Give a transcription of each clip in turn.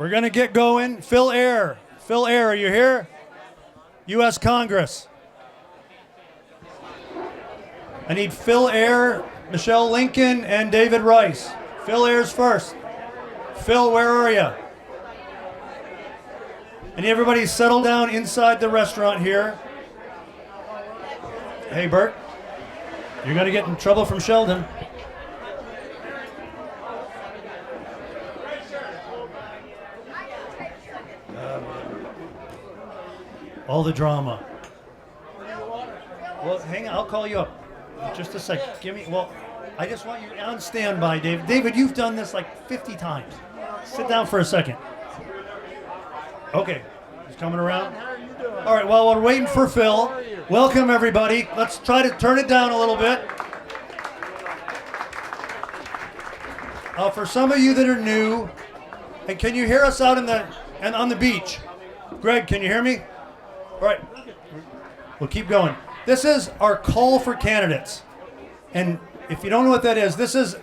We're going to get going. Phil Eyre. Phil Eyre, are you here? U.S. Congress. I need Phil Eyre, Michelle Lincoln, and David Rice. Phil Eyre's first. Phil, where are you? And everybody settle down inside the restaurant here. Hey, Bert. You're going to get in trouble from Sheldon. All the drama. Well, hang on. I'll call you up. Just a sec. I just want you on standby, David. David, you've done this like 50 times. Sit down for a second. Okay. He's coming around. All right, well, we're waiting for Phil. Welcome, everybody. Let's try to turn it down a little bit. For some of you that are new, and can you hear us out on the beach? Greg, can you hear me? All right. We'll keep going. This is our call for candidates. And if you don't know what that is, this is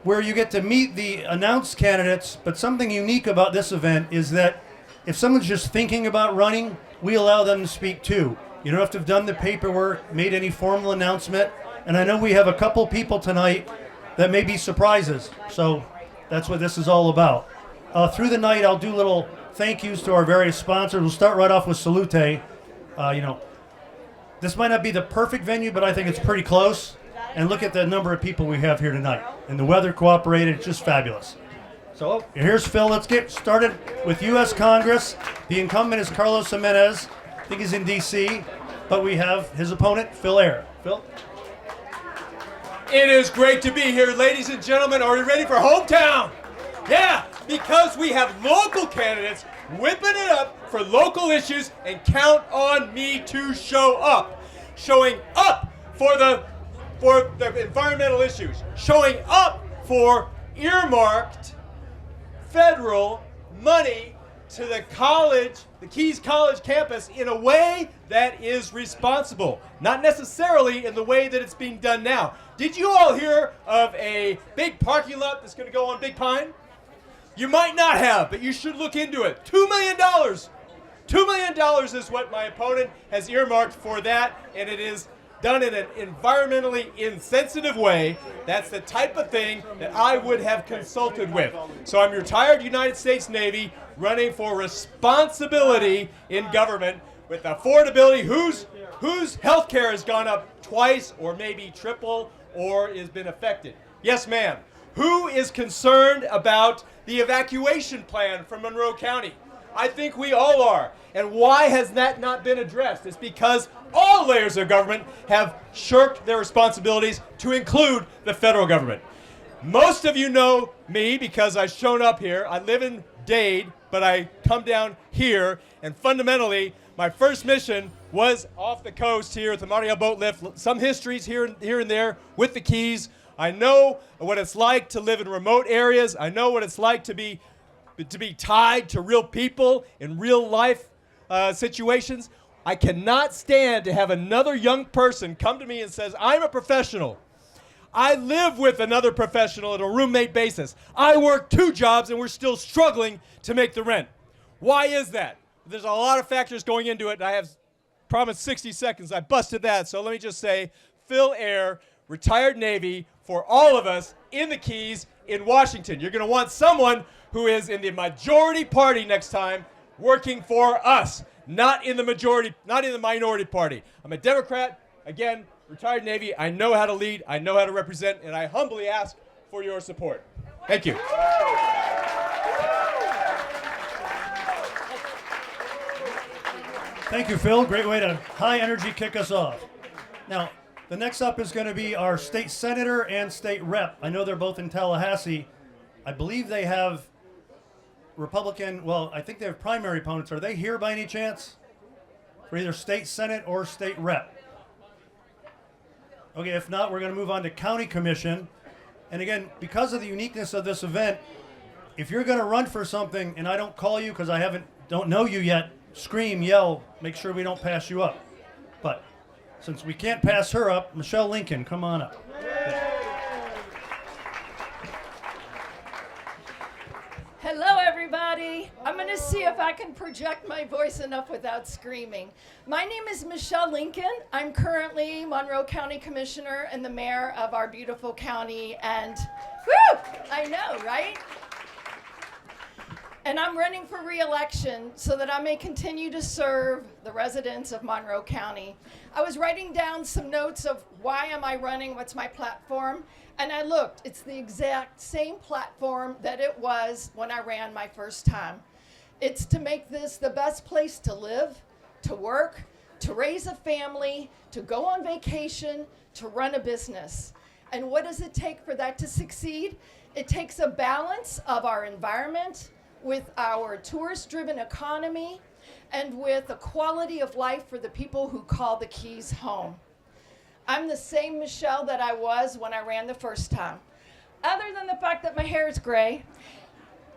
where you get to meet the announced candidates. But something unique about this event is that if someone's just thinking about running, we allow them to speak too. You don't have to have done the paperwork, made any formal announcement. And I know we have a couple people tonight that may be surprises. So that's what this is all about. Through the night, I'll do little thank yous to our various sponsors. We'll start right off with Salute. This might not be the perfect venue, but I think it's pretty close. And look at the number of people we have here tonight. And the weather cooperated. It's just fabulous. So here's Phil. Let's get started with U.S. Congress. The incumbent is Carlos Jimenez. I think he's in D.C., but we have his opponent, Phil Eyre. Phil? It is great to be here, ladies and gentlemen. Are you ready for hometown? Yeah, because we have local candidates whipping it up for local issues, and count on me to show up. Showing up for the environmental issues. Showing up for earmarked federal money to the Keys College campus in a way that is responsible. Not necessarily in the way that it's being done now. Did you all hear of a big parking lot that's going to go on Big Pine? You might not have, but you should look into it. $2 million. $2 million is what my opponent has earmarked for that, and it is done in an environmentally insensitive way. That's the type of thing that I would have consulted with. So I'm retired United States Navy running for responsibility in government with affordability. Whose health care has gone up twice or maybe triple or has been affected? Yes, ma'am. Who is concerned about the evacuation plan from Monroe County? I think we all are. And why has that not been addressed? It's because all layers of government have shirked their responsibilities, to include the federal government. Most of you know me because I've shown up here. I live in Dade, but I come down here, and fundamentally, my first mission was off the coast here at the Mariel Boat Lift. Some histories here and there with the Keys. I know what it's like to live in remote areas. I know what it's like to be tied to real people in real life situations. I cannot stand to have another young person come to me and says, I'm a professional. I live with another professional on a roommate basis. I work 2 jobs and we're still struggling to make the rent. Why is that? There's a lot of factors going into it. I have promised 60 seconds. I busted that. So let me just say, Phil Eyre, retired Navy, for all of us in the Keys in Washington. You're going to want someone who is in the majority party next time working for us, not in the minority party. I'm a Democrat, again, retired Navy. I know how to lead, I know how to represent, and I humbly ask for your support. Thank you. Thank you, Phil. Great way to high energy kick us off. Now, the next up is going to be our state senator and state rep. I know they're both in Tallahassee. I believe they have I think they have primary opponents. Are they here by any chance? For either state senate or state rep? Okay, if not, we're going to move on to county commission. And again, because of the uniqueness of this event, if you're going to run for something and I don't call you because I don't know you yet, scream, yell, make sure we don't pass you up. But since we can't pass her up, Michelle Lincoln, come on up. Hello, everybody. going to see if I can project my voice enough without screaming. My name is Michelle Lincoln. I'm currently Monroe County Commissioner and the mayor of our beautiful county. And whew, I know, right? And I'm running for re-election so that I may continue to serve the residents of Monroe County. I was writing down some notes of why am I running, what's my platform, and I looked. It's the exact same platform that it was when I ran my first time. It's to make this the best place to live, to work, to raise a family, to go on vacation, to run a business. And what does it take for that to succeed? It takes a balance of our environment, with our tourist-driven economy, and with a quality of life for the people who call the Keys home. I'm the same Michelle that I was when I ran the first time, other than the fact that my hair is gray,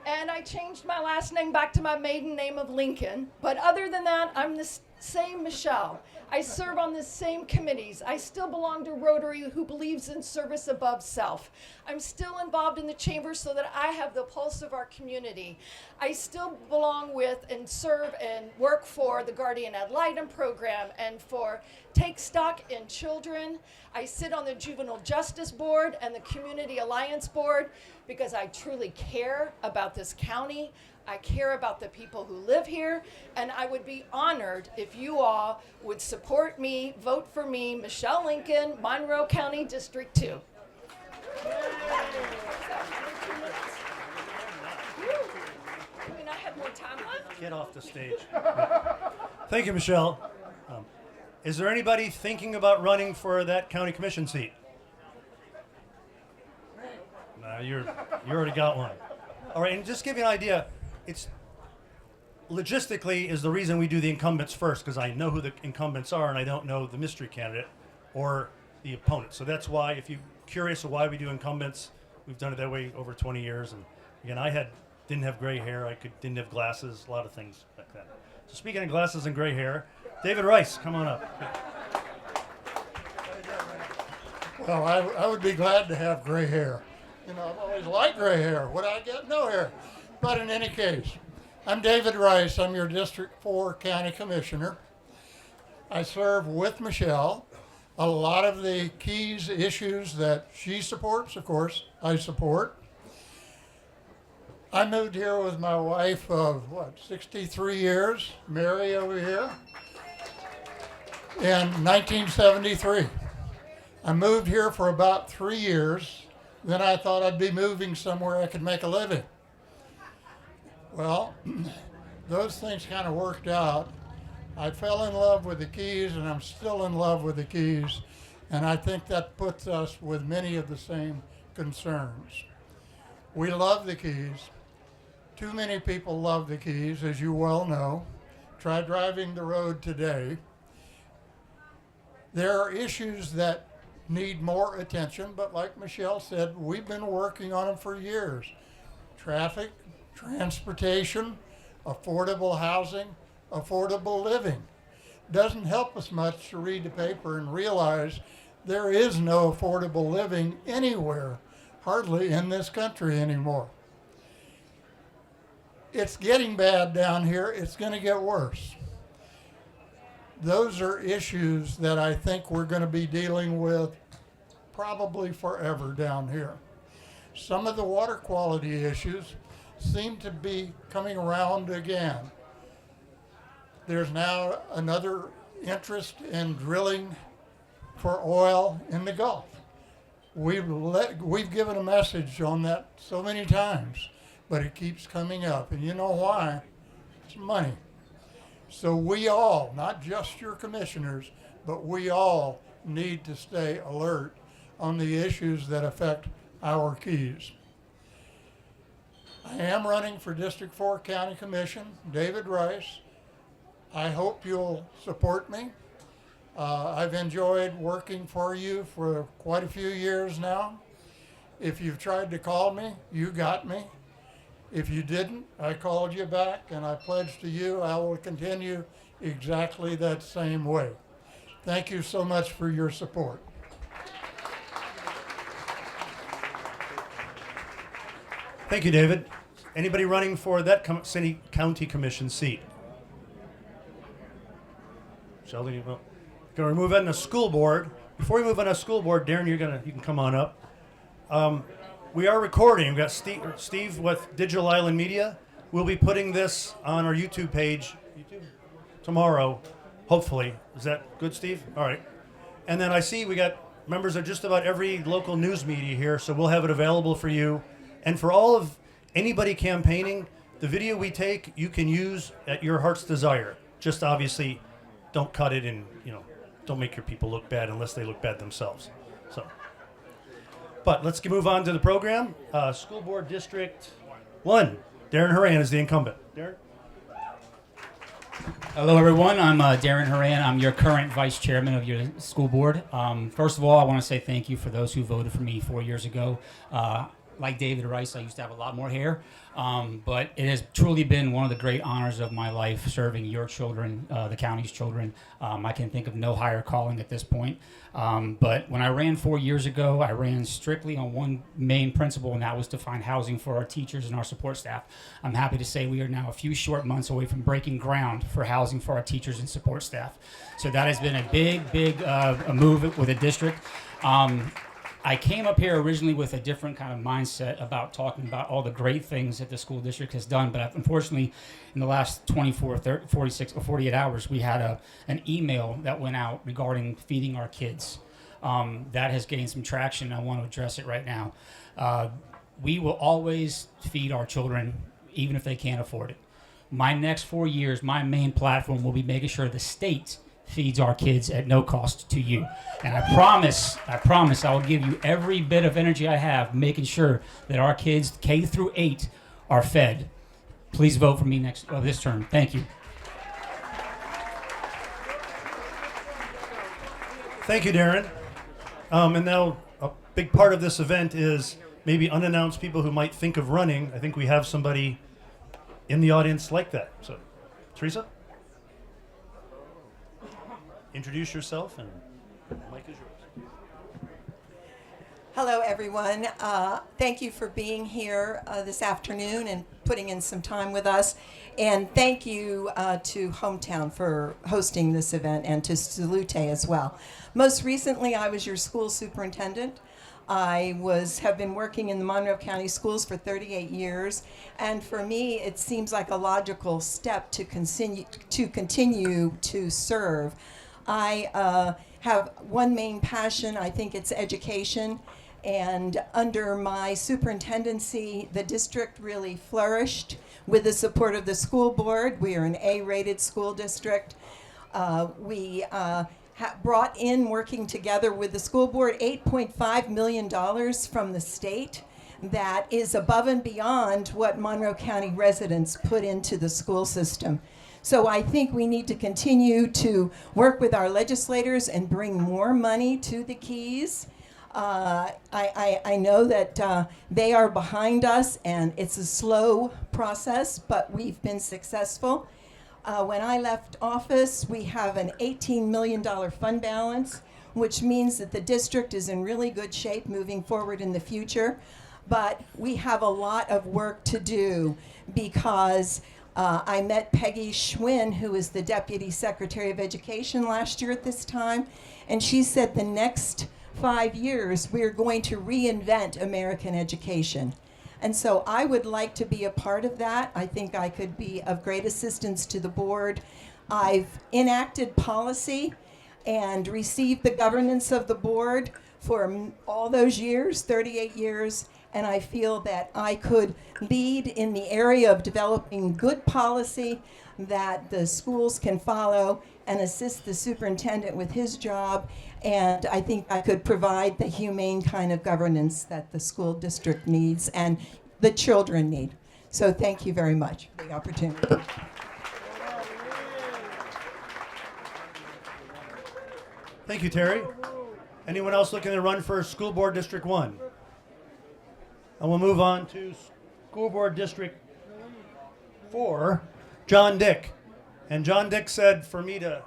and I changed my last name back to my maiden name of Lincoln. But other than that, I'm the same Michelle. I serve on the same committees. I still belong to Rotary, who believes in service above self. I'm still involved in the chamber so that I have the pulse of our community. I still belong with and serve and work for the Guardian Ad Litem program and for Take Stock in Children. I sit on the Juvenile Justice Board and the Community Alliance Board because I truly care about this county. I care about the people who live here, and I would be honored if you all would support me, vote for me, Michelle Lincoln, Monroe County District 2. I mean, I have more time left. Get off the stage. Thank you, Michelle. Is there anybody thinking about running for that county commission seat? No, you already got one. All right, and just to give you an idea, it's logistically is the reason we do the incumbents first, because I know who the incumbents are and I don't know the mystery candidate or the opponent. So that's why, if you're curious of why we do incumbents, we've done it that way over 20 years. And again, didn't have gray hair, didn't have glasses, a lot of things like that. So speaking of glasses and gray hair, David Rice, come on up. Well, I would be glad to have gray hair. You know, I've always liked gray hair. Would I get no hair? But in any case, I'm David Rice. I'm your District 4 County Commissioner. I serve with Michelle. A lot of the Keys issues that she supports, of course, I support. I moved here with my wife of, 63 years, Mary over here, in 1973. I moved here for about 3 years. Then I thought I'd be moving somewhere I could make a living. Well, those things kind of worked out. I fell in love with the Keys, and I'm still in love with the Keys, and I think that puts us with many of the same concerns. We love the Keys. Too many people love the Keys, as you well know. Try driving the road today. There are issues that need more attention, but like Michelle said, we've been working on them for years. Traffic, transportation, affordable housing, affordable living. Doesn't help us much to read the paper and realize there is no affordable living anywhere, hardly in this country anymore. It's getting bad down here. It's going to get worse. Those are issues that I think we're going to be dealing with probably forever down here. Some of the water quality issues seem to be coming around again. There's now another interest in drilling for oil in the Gulf. We've given a message on that so many times, but it keeps coming up. And you know why? It's money. So we all, not just your commissioners, but we all need to stay alert on the issues that affect our Keys. I am running for District 4 County Commission, David Rice. I hope you'll support me. I've enjoyed working for you for quite a few years now. If you've tried to call me, you got me. If you didn't, I called you back, and I pledge to you I will continue exactly that same way. Thank you so much for your support. Thank you, David. Anybody running for that city county commission seat? Sheldon, you will. Going to move on to school board. Before we move on to school board, Darren, you can come on up. We are recording. We've got Steve with Digital Island Media. We'll be putting this on our YouTube page tomorrow, hopefully. Is that good, Steve? All right. And then I see we got members of just about every local news media here, so we'll have it available for you. And for all of anybody campaigning, the video we take, you can use at your heart's desire. Just obviously don't cut it and, don't make your people look bad unless they look bad themselves. So, but let's move on to the program. School Board District 1. Darren Horan is the incumbent. Darren? Hello, everyone. I'm Darren Horan. I'm your current vice chairman of your school board. First of all, I want to say thank you for those who voted for me 4 years ago. Like David Rice, I used to have a lot more hair, but it has truly been one of the great honors of my life serving your children, the county's children. I can think of no higher calling at this point. But when I ran 4 years ago, I ran strictly on one main principle, and that was to find housing for our teachers and our support staff. I'm happy to say we are now a few short months away from breaking ground for housing for our teachers and support staff. So that has been a big a move with the district. I came up here originally with a different kind of mindset about talking about all the great things that the school district has done, but unfortunately, in the last 48 hours, we had an email that went out regarding feeding our kids. That has gained some traction. I want to address it right now. We will always feed our children, even if they can't afford it. My next 4 years, my main platform will be making sure the state feeds our kids at no cost to you. And I promise I will give you every bit of energy I have making sure that our kids K through 8 are fed. Please vote for me this term. Thank you. Thank you, Darren. And now a big part of this event is maybe unannounced people who might think of running. I think we have somebody in the audience like that. So, Teresa? Introduce yourself, and the mic is yours. Hello, everyone. Thank you for being here this afternoon and putting in some time with us. And thank you to Hometown for hosting this event, and to Salute as well. Most recently, I was your school superintendent. I have been working in the Monroe County Schools for 38 years, and for me, it seems like a logical step to continue to serve. I have one main passion. I think it's education. And under my superintendency, the district really flourished with the support of the school board. We are an A-rated school district. We brought in, working together with the school board, $8.5 million from the state. That is above and beyond what Monroe County residents put into the school system. So I think we need to continue to work with our legislators and bring more money to the Keys. I know that they are behind us, and it's a slow process, but we've been successful. When I left office, we have an $18 million fund balance, which means that the district is in really good shape moving forward in the future. But we have a lot of work to do, because I met Peggy Schwinn, who is the Deputy Secretary of Education last year at this time, and she said the next 5 years we're going to reinvent American education. And so I would like to be a part of that. I think I could be of great assistance to the board. I've enacted policy and received the governance of the board for all those years, 38 years, and I feel that I could lead in the area of developing good policy that the schools can follow and assist the superintendent with his job. And I think I could provide the humane kind of governance that the school district needs and the children need. So thank you very much for the opportunity. Thank you, Terry. Anyone else looking to run for School Board District 1? And we'll move on to School Board District 4, John Dick. And John Dick said for me to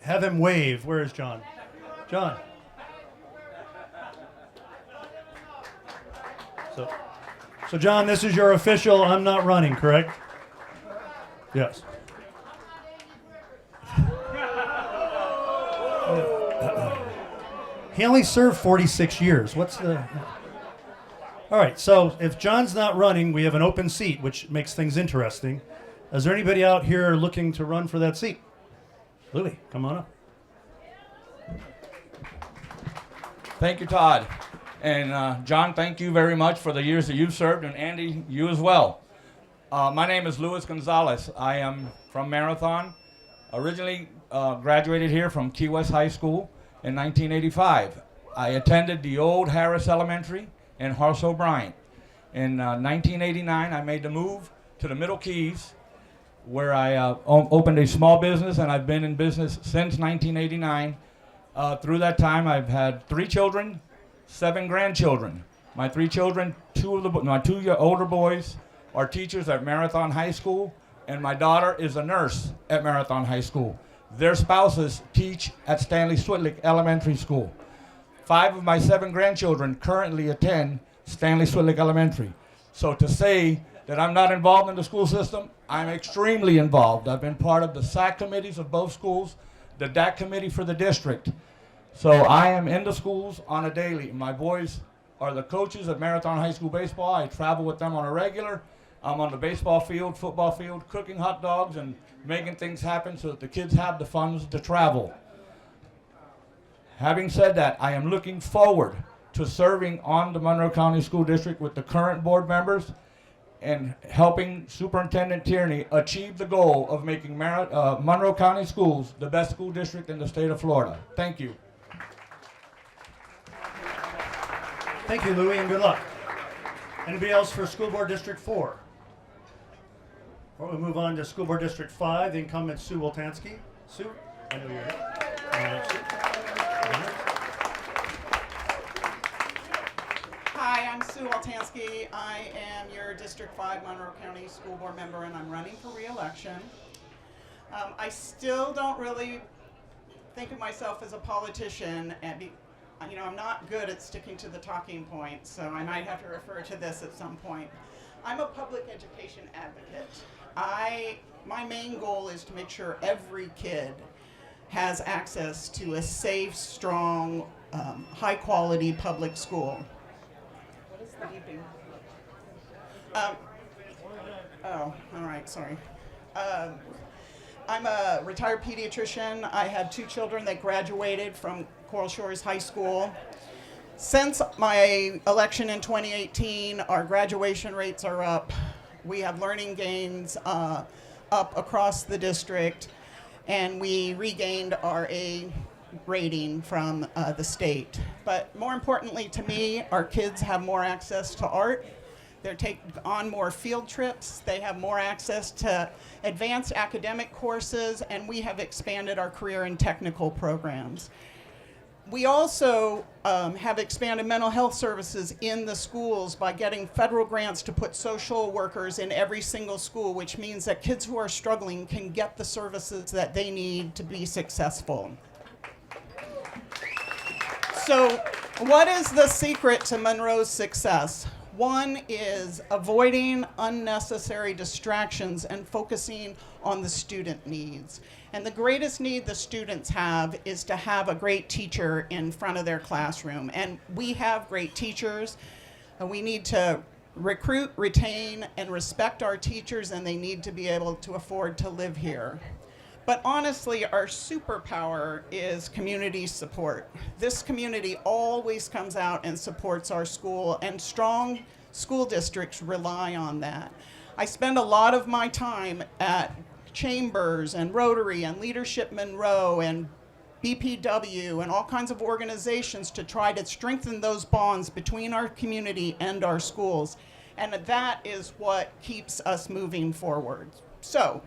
have him wave. Where is John? John. So, John, this is your official I'm not running, correct? Yes. He only served 46 years. What's the... All right, so if John's not running, we have an open seat, which makes things interesting. Is there anybody out here looking to run for that seat? Louis, come on up. Thank you, Todd. And John, thank you very much for the years that you've served, and Andy, you as well. My name is Luis Gonzalez. I am from Marathon. Originally graduated here from Key West High School in 1985. I attended the old Harris Elementary in Horace O'Brien. In 1989, I made the move to the Middle Keys, where I opened a small business, and I've been in business since 1989. Through that time, I've had 3 children, 7 grandchildren. My 3 children, my 2 older boys are teachers at Marathon High School, and my daughter is a nurse at Marathon High School. Their spouses teach at Stanley Switlick Elementary School. 5 of my 7 grandchildren currently attend Stanley Switlick Elementary. So to say that I'm not involved in the school system, I'm extremely involved. I've been part of the SAC committees of both schools, the DAC committee for the district. So I am in the schools on a daily. My boys are the coaches at Marathon High School baseball. I travel with them on a regular. I'm on the baseball field, football field, cooking hot dogs and making things happen so that the kids have the funds to travel. Having said that, I am looking forward to serving on the Monroe County School District with the current board members and helping Superintendent Tierney achieve the goal of making Monroe County Schools the best school district in the state of Florida. Thank you. Thank you, Louis, and good luck. Anybody else for School Board District 4? Or we move on to School Board District 5, the incumbent Sue Woltansky. Sue, I know you're here. Sue. Hi, I'm Sue Woltansky. I am your District 5 Monroe County School Board member, and I'm running for re-election. I still don't really think of myself as a politician, and I'm not good at sticking to the talking points, so I might have to refer to this at some point. I'm a public education advocate. My main goal is to make sure every kid has access to a safe, strong, high-quality public school. What is the beeping? Oh, all right, sorry. I'm a retired pediatrician. I have 2 children that graduated from Coral Shores High School. Since my election in 2018, our graduation rates are up. We have learning gains up across the district, and we regained our A rating from the state. But more importantly to me, our kids have more access to art. They're taking on more field trips. They have more access to advanced academic courses, and we have expanded our career and technical programs. We also have expanded mental health services in the schools by getting federal grants to put social workers in every single school, which means that kids who are struggling can get the services that they need to be successful. So, what is the secret to Monroe's success? One is avoiding unnecessary distractions and focusing on the student needs. And the greatest need the students have is to have a great teacher in front of their classroom. And we have great teachers, and we need to recruit, retain, and respect our teachers, and they need to be able to afford to live here. But honestly, our superpower is community support. This community always comes out and supports our school, and strong school districts rely on that. I spend a lot of my time at Chambers and Rotary and Leadership Monroe and BPW and all kinds of organizations to try to strengthen those bonds between our community and our schools. And that is what keeps us moving forward. So,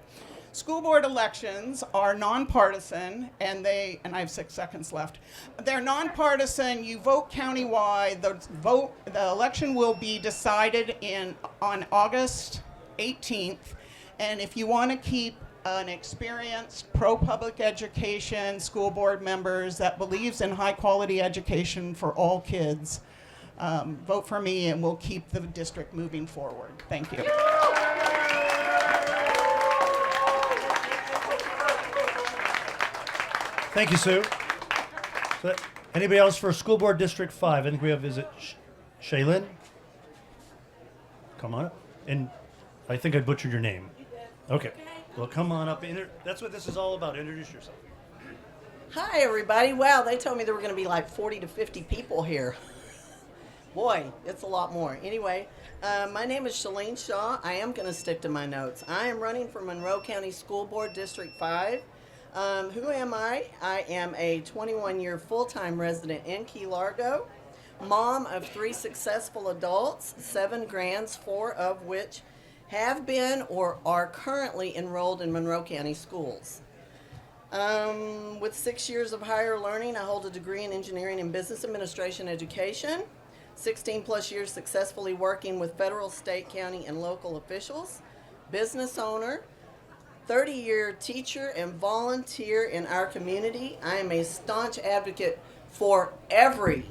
school board elections are nonpartisan, and I have 6 seconds left. They're nonpartisan. You vote countywide. The election will be decided on August 18th. And if you want to keep an experienced pro-public education school board members that believes in high quality education for all kids, vote for me, and we'll keep the district moving forward. Thank you. Thank you, Sue. So, anybody else for School Board District 5? I think we have, is it Shaylin? Come on up. And I think I butchered your name. Okay. Well, come on up. That's what this is all about. Introduce yourself. Hi, everybody. Wow, they told me there were going to be like 40 to 50 people here. Boy, it's a lot more. Anyway, my name is Shalene Shaw. I am going to stick to my notes. I am running for Monroe County School Board District 5. Who am I? I am a 21-year full-time resident in Key Largo, mom of 3 successful adults, 7 grands, 4 of which have been or are currently enrolled in Monroe County schools. With 6 years of higher learning, I hold a degree in engineering and business administration education, 16 plus years successfully working with federal, state, county, and local officials, business owner, 30-year teacher and volunteer in our community. I am a staunch advocate for every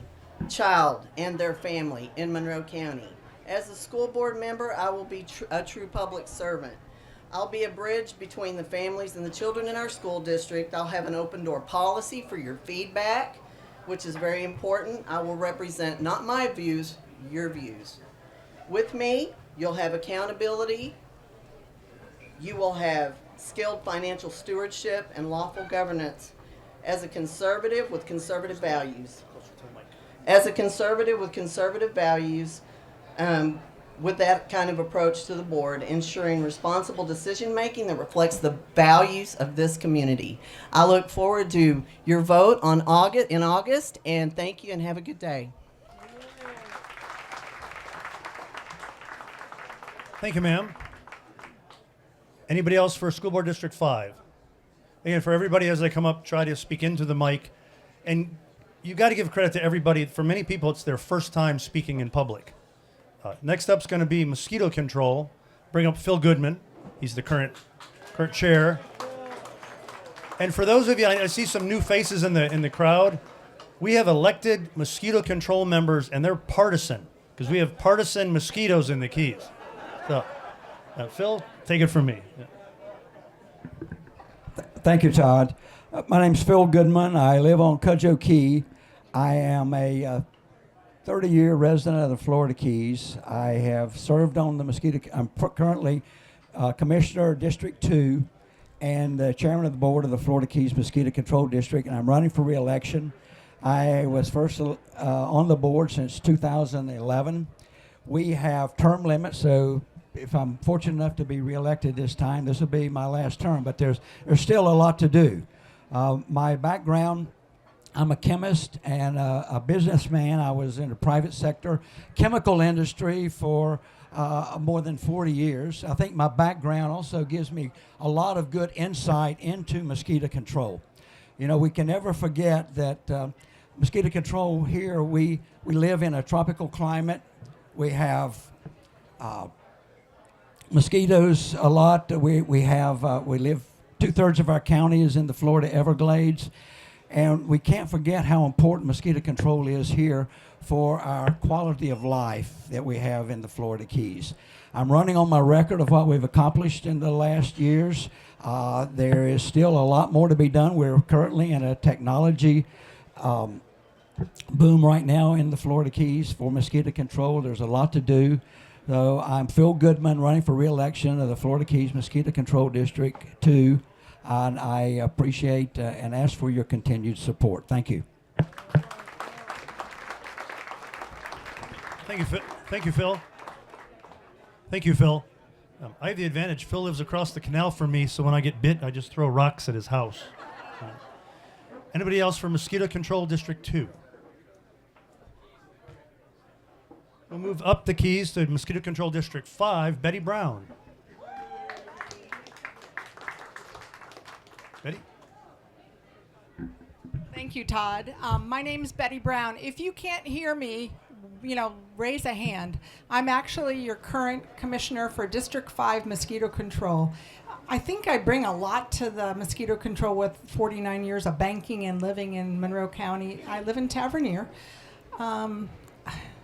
child and their family in Monroe County. As a school board member, I will be a true public servant. I'll be a bridge between the families and the children in our school district. I'll have an open door policy for your feedback, which is very important. I will represent not my views, your views. With me, you'll have accountability. You will have skilled financial stewardship and lawful governance as a conservative with conservative values. As a conservative with conservative values, with that kind of approach to the board, ensuring responsible decision making that reflects the values of this community. I look forward to your vote in August, and thank you and have a good day. Thank you, ma'am. Anybody else for School Board District 5? Again, for everybody as they come up, try to speak into the mic. And you got to give credit to everybody. For many people, it's their first time speaking in public. Next up is going to be mosquito control. Bring up Phil Goodman. He's the current chair. And for those of you, I see some new faces in the crowd. We have elected mosquito control members, and they're partisan because we have partisan mosquitoes in the Keys. So, Phil, take it from me. Yeah. Thank you, Todd. My name's Phil Goodman. I live on Cudjoe Key. I am a 30-year resident of the Florida Keys. I have served on the I'm currently Commissioner District 2 and the Chairman of the Board of the Florida Keys Mosquito Control District, and I'm running for re-election. I was first on the board since 2011. We have term limits, so if I'm fortunate enough to be re-elected this time, this will be my last term, but there's still a lot to do. My background, I'm a chemist and a businessman. I was in the private sector, chemical industry for more than 40 years. I think my background also gives me a lot of good insight into mosquito control. You know, we can never forget that mosquito control here, we live in a tropical climate. We have mosquitoes a lot. We live 2/3 of our county is in the Florida Everglades. And we can't forget how important mosquito control is here for our quality of life that we have in the Florida Keys. I'm running on my record of what we've accomplished in the last years. There is still a lot more to be done. We're currently in a technology boom right now in the Florida Keys for mosquito control. There's a lot to do. So I'm Phil Goodman, running for re-election of the Florida Keys Mosquito Control District 2. And I appreciate and ask for your continued support. Thank you. Thank you, Phil. Thank you, Phil. Thank you, Phil. I have the advantage. Phil lives across the canal from me, so when I get bit, I just throw rocks at his house. Anybody else for Mosquito Control District 2? We'll move up the Keys to Mosquito Control District 5, Betty Brown. Betty? Thank you, Todd. My name is Betty Brown. If you can't hear me, raise a hand. I'm actually your current commissioner for District 5 Mosquito Control. I think I bring a lot to the mosquito control with 49 years of banking and living in Monroe County. I live in Tavernier.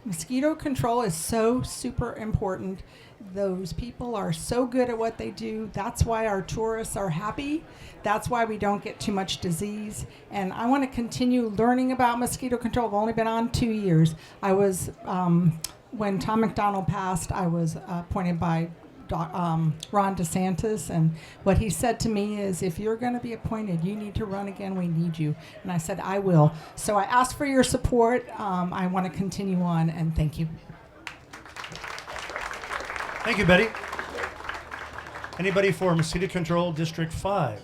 Mosquito control is so super important. Those people are so good at what they do. That's why our tourists are happy. That's why we don't get too much disease. And I want to continue learning about mosquito control. I've only been on 2 years. I was, when Tom McDonald passed, I was appointed by Ron DeSantis, and what he said to me is, if you're going to be appointed, you need to run again. We need you. And I said, I will. So I asked for your support. I want to continue on, and thank you. Thank you, Betty. Anybody for Mosquito Control District 5?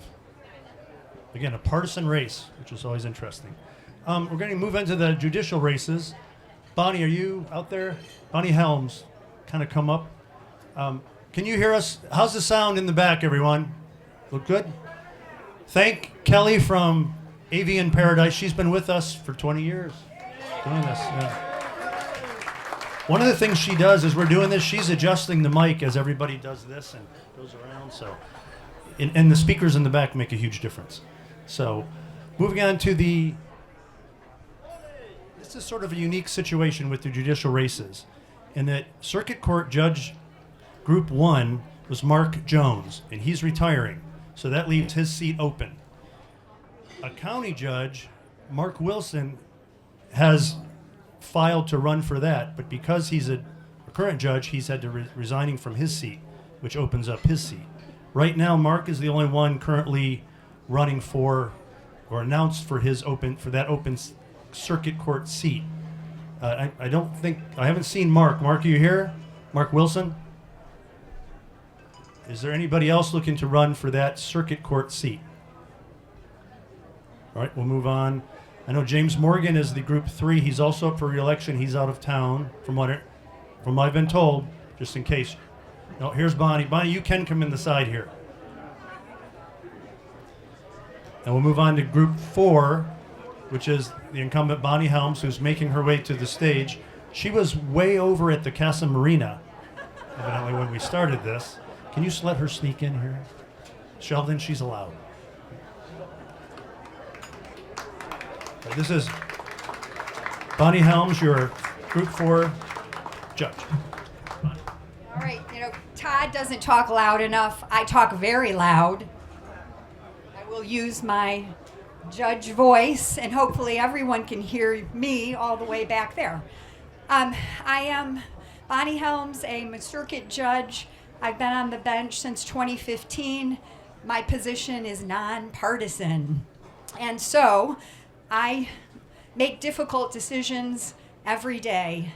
Again, a partisan race, which is always interesting. We're going to move into the judicial races. Bonnie, are you out there? Bonnie Helms, kind of come up. Can you hear us? How's the sound in the back, everyone? Look good? Thank Kelly from Avian Paradise. She's been with us for 20 years doing this. Yeah. One of the things she does as we're doing this, she's adjusting the mic as everybody does this and goes around. So, and the speakers in the back make a huge difference. So, moving on to this is sort of a unique situation with the judicial races, in that Circuit Court Judge Group 1 was Mark Jones, and he's retiring, so that leaves his seat open. A county judge, Mark Wilson, has filed to run for that, but because he's a current judge, he's had to resigning from his seat, which opens up his seat. Right now, Mark is the only one currently running for, or announced for that open Circuit Court seat. I haven't seen Mark. Mark, are you here? Mark Wilson? Is there anybody else looking to run for that Circuit Court seat? All right, we'll move on. I know James Morgan is the Group 3. He's also up for re-election. He's out of town, from what I've been told, just in case. No, here's Bonnie. Bonnie, you can come in the side here. And we'll move on to Group 4, which is the incumbent Bonnie Helms, who's making her way to the stage. She was way over at the Casa Marina, evidently, when we started this. Can you just let her sneak in here? Sheldon, she's allowed. This is Bonnie Helms, your Group 4 judge. All right, Todd doesn't talk loud enough. I talk very loud. I will use my judge voice, and hopefully everyone can hear me all the way back there. I am Bonnie Helms, a circuit judge. I've been on the bench since 2015. My position is nonpartisan. And so I make difficult decisions every day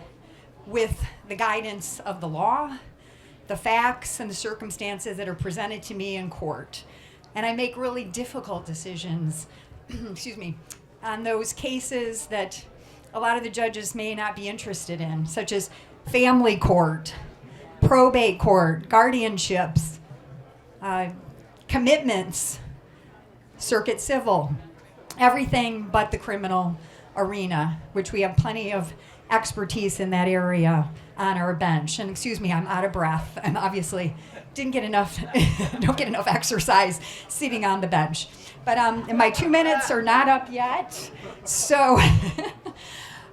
with the guidance of the law, the facts, and the circumstances that are presented to me in court. And I make really difficult decisions, on those cases that a lot of the judges may not be interested in, such as family court, probate court, guardianships, commitments, circuit civil, everything but the criminal arena, which we have plenty of expertise in that area on our bench. And excuse me, I'm out of breath. I'm obviously don't get enough exercise sitting on the bench. But my 2 minutes are not up yet. So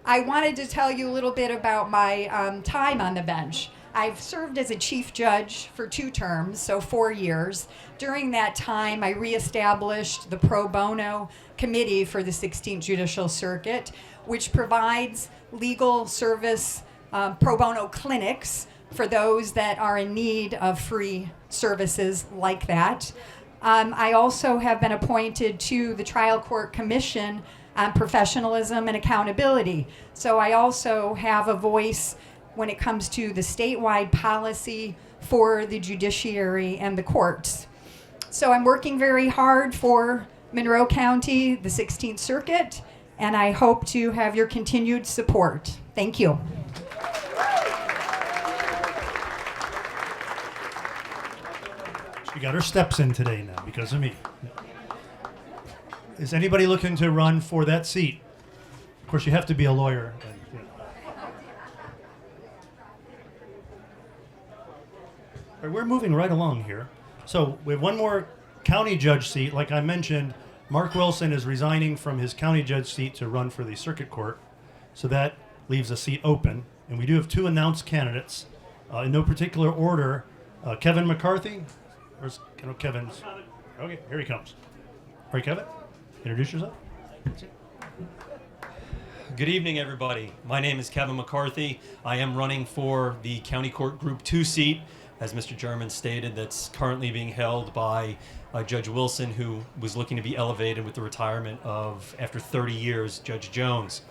I wanted to tell you a little bit about my time on the bench. I've served as a chief judge for 2 terms, so 4 years. During that time, I reestablished the pro bono committee for the 16th Judicial Circuit, which provides legal service pro bono clinics for those that are in need of free services like that. I also have been appointed to the Trial Court Commission on Professionalism and Accountability. So I also have a voice when it comes to the statewide policy for the judiciary and the courts. So I'm working very hard for Monroe County, the 16th Circuit, and I hope to have your continued support. Thank you. She got her steps in today now because of me. Is anybody looking to run for that seat? Of course, you have to be a lawyer. All right, we're moving right along here. So we have one more county judge seat. Like I mentioned, Mark Wilson is resigning from his county judge seat to run for the circuit court. So that leaves a seat open. And we do have 2 announced candidates in no particular order. Kevin McCarthy. Where's Kevin's? Okay, here he comes. All right, Kevin, introduce yourself. Good evening, everybody. My name is Kevin McCarthy. I am running for the County Court Group 2 seat, as Mr. German stated, that's currently being held by Judge Wilson, who was looking to be elevated with the retirement of, after 30 years, Judge Jones.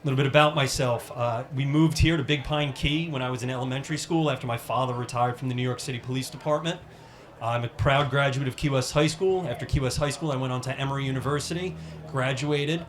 A little bit about myself. We moved here to Big Pine Key when I was in elementary school after my father retired from the New York City Police Department. I'm a proud graduate of Key West High School. After Key West High School, I went on to Emory University, graduated.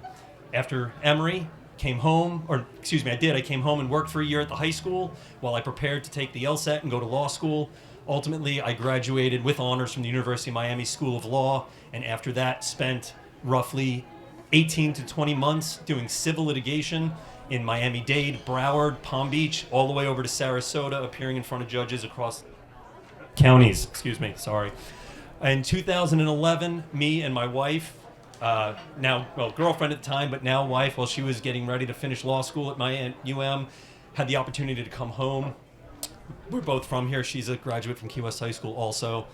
After Emory, came home, I came home and worked for a year at the high school while I prepared to take the LSAT and go to law school. Ultimately, I graduated with honors from the University of Miami School of Law, and after that spent roughly 18 to 20 months doing civil litigation in Miami-Dade, Broward, Palm Beach, all the way over to Sarasota, appearing in front of judges across counties. In 2011, me and my wife, girlfriend at the time, but now wife, while she was getting ready to finish law school at my UM, had the opportunity to come home. We're both from here. She's a graduate from Key West High School also.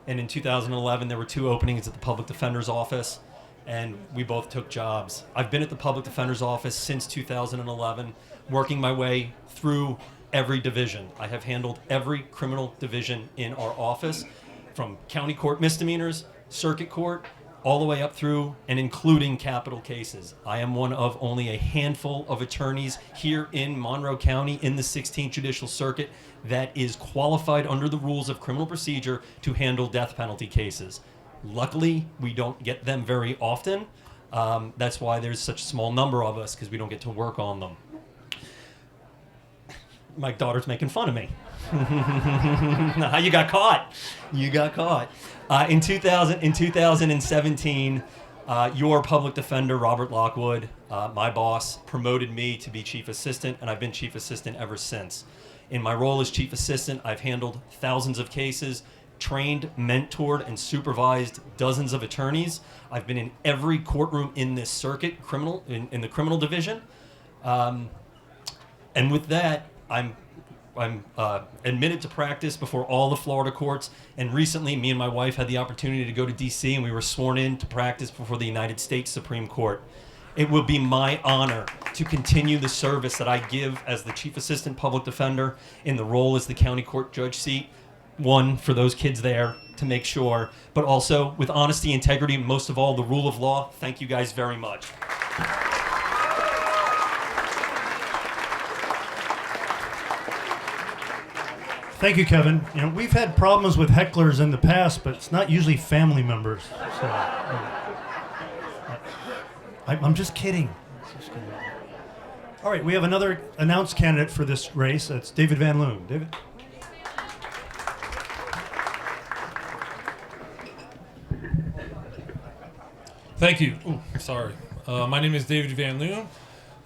And in 2011, there were 2 openings at the Public Defender's Office, and we both took jobs. I've been at the Public Defender's Office since 2011, working my way through every division. I have handled every criminal division in our office, from county court misdemeanors, circuit court, all the way up through and including capital cases. I am one of only a handful of attorneys here in Monroe County in the 16th Judicial Circuit that is qualified under the rules of criminal procedure to handle death penalty cases. Luckily, we don't get them very often. That's why there's such a small number of us, because we don't get to work on them. My daughter's making fun of me. How you got caught? You got caught. In 2017, your public defender, Robert Lockwood, my boss, promoted me to be chief assistant, and I've been chief assistant ever since. In my role as chief assistant, I've handled thousands of cases, trained, mentored, and supervised dozens of attorneys. I've been in every courtroom in this circuit, in the criminal division. And with that, I'm admitted to practice before all the Florida courts, and recently me and my wife had the opportunity to go to DC, and we were sworn in to practice before the United States Supreme Court. It will be my honor to continue the service that I give as the Chief Assistant Public Defender in the role as the County Court Judge seat, one, for those kids there to make sure, but also with honesty, integrity, and most of all, the rule of law. Thank you guys very much. Thank you, Kevin. We've had problems with hecklers in the past, but it's not usually family members. So, I'm just kidding. All right, we have another announced candidate for this race. That's David Van Loon. David? Thank you. Sorry. My name is David Van Loon.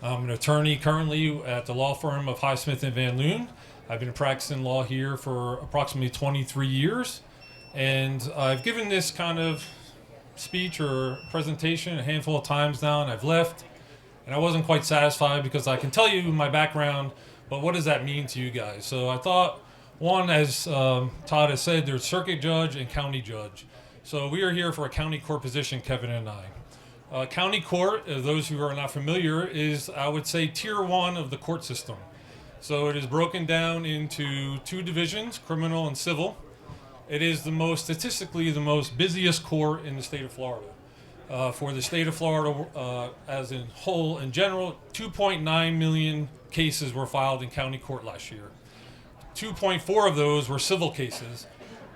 I'm an attorney currently at the law firm of Highsmith and Van Loon. I've been practicing law here for approximately 23 years, and I've given this kind of speech or presentation a handful of times now, and I've left, and I wasn't quite satisfied because I can tell you my background, but what does that mean to you guys? So I thought, one, as Todd has said, there's circuit judge and county judge. So we are here for a county court position, Kevin and I. County court, those who are not familiar, is, I would say, tier 1 of the court system. So it is broken down into 2 divisions, criminal and civil. It is statistically the most busiest court in the state of Florida. For the state of Florida as in whole, in general, 2.9 million cases were filed in county court last year. 2.4 of those were civil cases,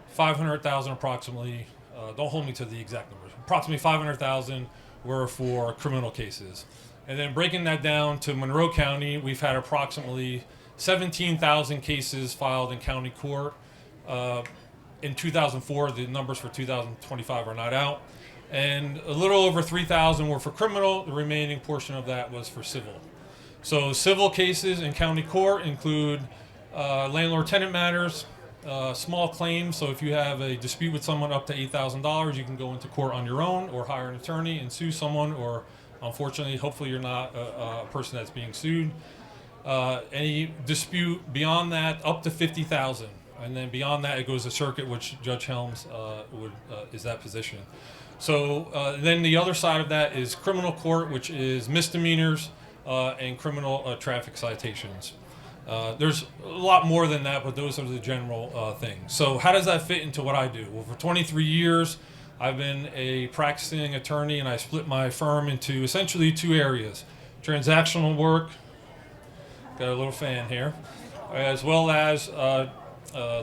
500,000 approximately, don't hold me to the exact numbers, approximately 500,000 were for criminal cases. And then breaking that down to Monroe County, we've had approximately 17,000 cases filed in county court. In 2004, the numbers for 2025 are not out. And a little over 3,000 were for criminal. The remaining portion of that was for civil. So civil cases in county court include landlord-tenant matters, small claims. So if you have a dispute with someone up to $8,000, you can go into court on your own or hire an attorney and sue someone, or unfortunately, hopefully you're not a person that's being sued. Any dispute beyond that, up to 50,000, and then beyond that, it goes to circuit, which Judge Helms is that position. So then the other side of that is criminal court, which is misdemeanors and criminal traffic citations. There's a lot more than that, but those are the general things. So how does that fit into what I do? Well, for 23 years, I've been a practicing attorney, and I split my firm into essentially two areas: transactional work, got a little fan here, as well as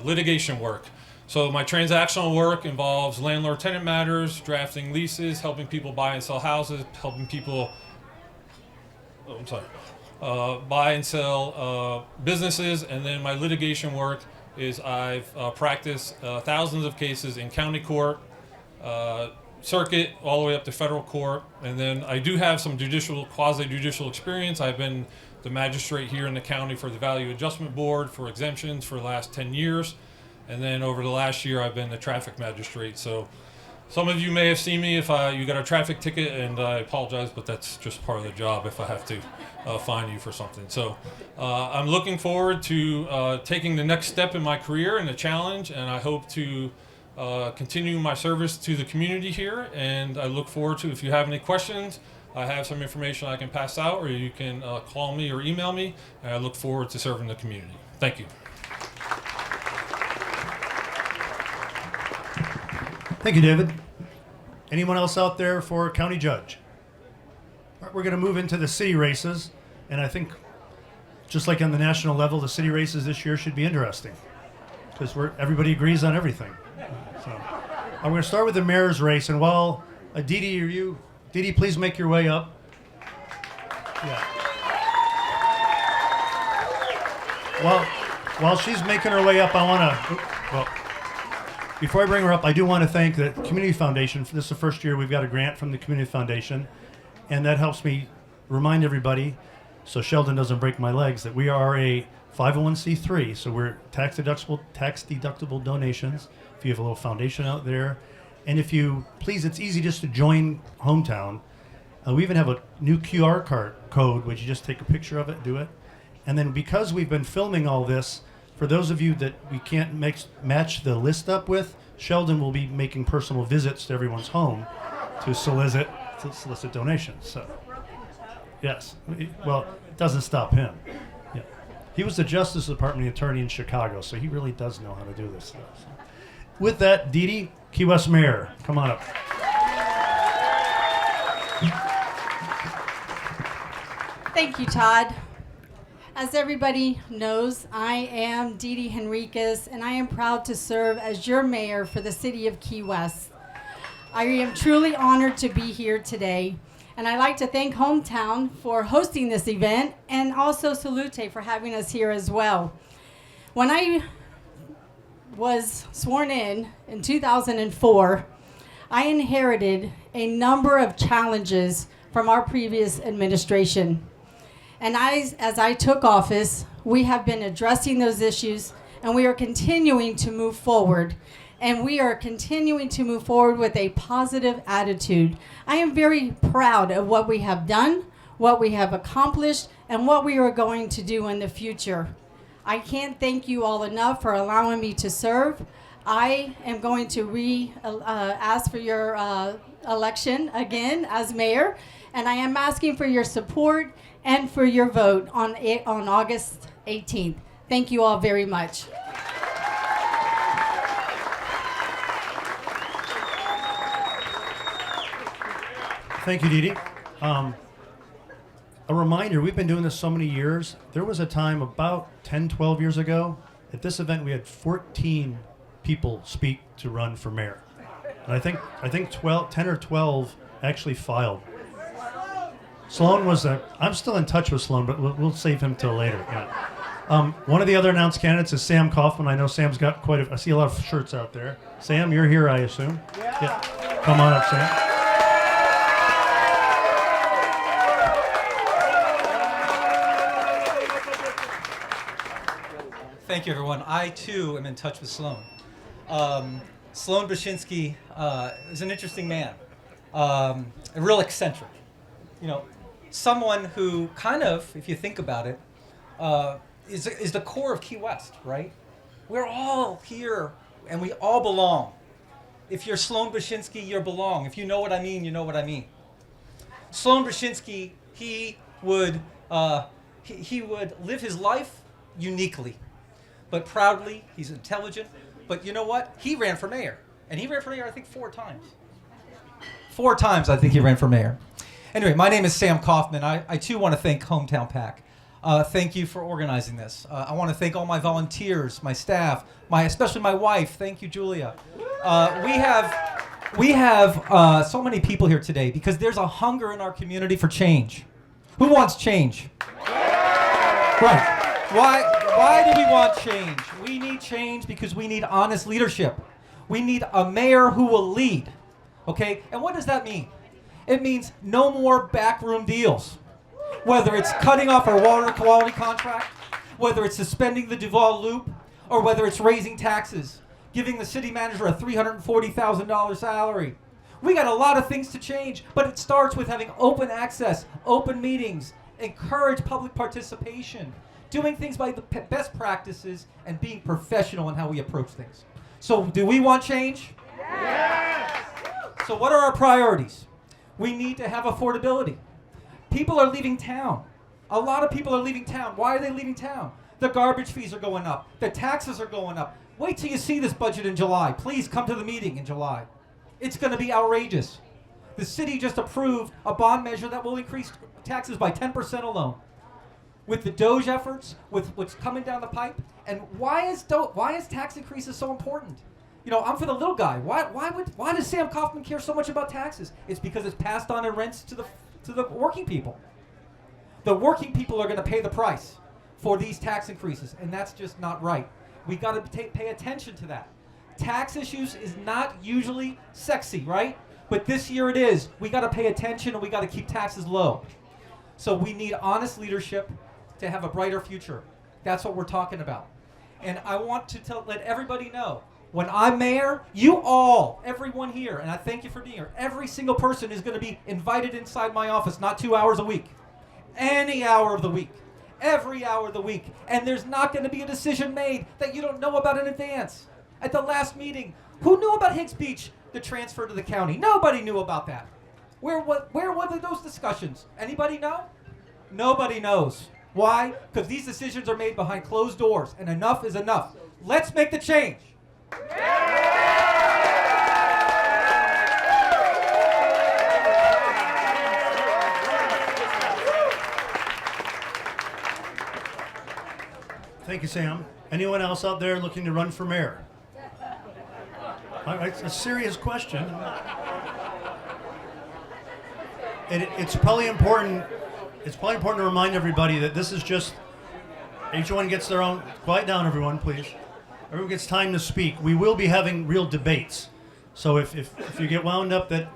litigation work. So my transactional work involves landlord-tenant matters, drafting leases, helping people buy and sell houses, helping people buy and sell businesses. And then my litigation work is I've practiced thousands of cases in county court, circuit, all the way up to federal court. And then I do have some quasi-judicial experience. I've been the magistrate here in the county for the Value Adjustment Board for exemptions for the last 10 years. And then over the last year, I've been the traffic magistrate. So some of you may have seen me if you got a traffic ticket, and I apologize, but that's just part of the job if I have to fine you for something. So I'm looking forward to taking the next step in my career and the challenge, and I hope to continue my service to the community here. And I look forward to, if you have any questions, I have some information I can pass out, or you can call me or email me, and I look forward to serving the community. Thank you. Thank you, David. Anyone else out there for county judge? All right, we're going to move into the city races, and I think, just like on the national level, the city races this year should be interesting because everybody agrees on everything. So I'm going to start with the mayor's race, and while Didi, please make your way up. Yeah. While she's making her way up, I want to. Before I bring her up, I do want to thank the Community Foundation. This is the first year we've got a grant from the Community Foundation, and that helps me remind everybody, so Sheldon doesn't break my legs, that we are a 501c3, so we're tax deductible donations. If you have a little foundation out there, and if you please, it's easy just to join Hometown. We even have a new QR code, which you just take a picture of it, do it, and then because we've been filming all this. For those of you that we can't match the list up with, Sheldon will be making personal visits to everyone's home to solicit donations. So, yes, well, it doesn't stop him. Yeah. He was the Justice Department attorney in Chicago, so he really does know how to do this stuff. So. With that, Didi, Key West Mayor, come on up. Thank you, Todd. As everybody knows, I am Didi Henriquez, and I am proud to serve as your mayor for the city of Key West. I am truly honored to be here today, and I'd like to thank Hometown for hosting this event, and also Salute for having us here as well. When I was sworn in 2004, I inherited a number of challenges from our previous administration. And as I took office, we have been addressing those issues, and we are continuing to move forward. And we are continuing to move forward with a positive attitude. I am very proud of what we have done, what we have accomplished, and what we are going to do in the future. I can't thank you all enough for allowing me to serve. I am going to ask for your election again as mayor, and I am asking for your support and for your vote on August 18th. Thank you all very much. Thank you, Didi. A reminder, we've been doing this so many years. There was a time about 10, 12 years ago, at this event we had 14 people speak to run for mayor. And I think 10 or 12 actually filed. Sloan was I'm still in touch with Sloan, but we'll save him till later. Yeah. One of the other announced candidates is Sam Kaufman. I know Sam's got I see a lot of shirts out there. Sam, you're here, I assume? Yeah. Come on up, Sam. Thank you, everyone. I, too, am in touch with Sloan. Sloan Bashinsky is an interesting man, a real eccentric. You know, someone who kind of, if you think about it, is the core of Key West, right? We're all here, and we all belong. If you're Sloan Bashinsky, you belong. If you know what I mean, you know what I mean. Sloan Bashinsky, he would live his life uniquely, but proudly. He's intelligent, but you know what? He ran for mayor, and he ran for mayor, I think, 4 times. 4 times, I think he ran for mayor. Anyway, my name is Sam Kaufman. I too want to thank Hometown PAC. Thank you for organizing this. I want to thank all my volunteers, my staff, especially my wife. Thank you, Julia. We have so many people here today because there's a hunger in our community for change. Who wants change? Right. Why do we want change? We need change because we need honest leadership. We need a mayor who will lead. Okay? And what does that mean? It means no more backroom deals. Whether it's cutting off our water quality contract, whether it's suspending the Duval Loop, or whether it's raising taxes, giving the city manager a $340,000 salary. We got a lot of things to change, but it starts with having open access, open meetings, encourage public participation, doing things by the best practices, and being professional in how we approach things. So do we want change? Yes! So what are our priorities? We need to have affordability. People are leaving town. A lot of people are leaving town. Why are they leaving town? The garbage fees are going up. The taxes are going up. Wait till you see this budget in July. Please come to the meeting in July. It's going to be outrageous. The city just approved a bond measure that will increase taxes by 10% alone. With the DOGE efforts, with what's coming down the pipe, and why is tax increases so important? You know, I'm for the little guy. Why does Sam Kaufman care so much about taxes? It's because it's passed on in rents to the working people. The working people are going to pay the price for these tax increases, and that's just not right. We got to pay attention to that. Tax issues is not usually sexy, right? But this year it is. We got to pay attention, and we got to keep taxes low. So we need honest leadership to have a brighter future. That's what we're talking about. And I want to let everybody know, when I'm mayor, everyone here, and I thank you for being here, every single person is going to be invited inside my office, not 2 hours a week. Any hour of the week. Every hour of the week. And there's not going to be a decision made that you don't know about in advance. At the last meeting, who knew about Higgs Beach, the transfer to the county? Nobody knew about that. Where were those discussions? Anybody know? Nobody knows. Why? Because these decisions are made behind closed doors, and enough is enough. Let's make the change. Thank you, Sam. Anyone else out there looking to run for mayor? It's a serious question. It's probably important. It's probably important to remind everybody that this is just. Each one gets their own. Quiet down, everyone, please. Everyone gets time to speak. We will be having real debates. So if you get wound up that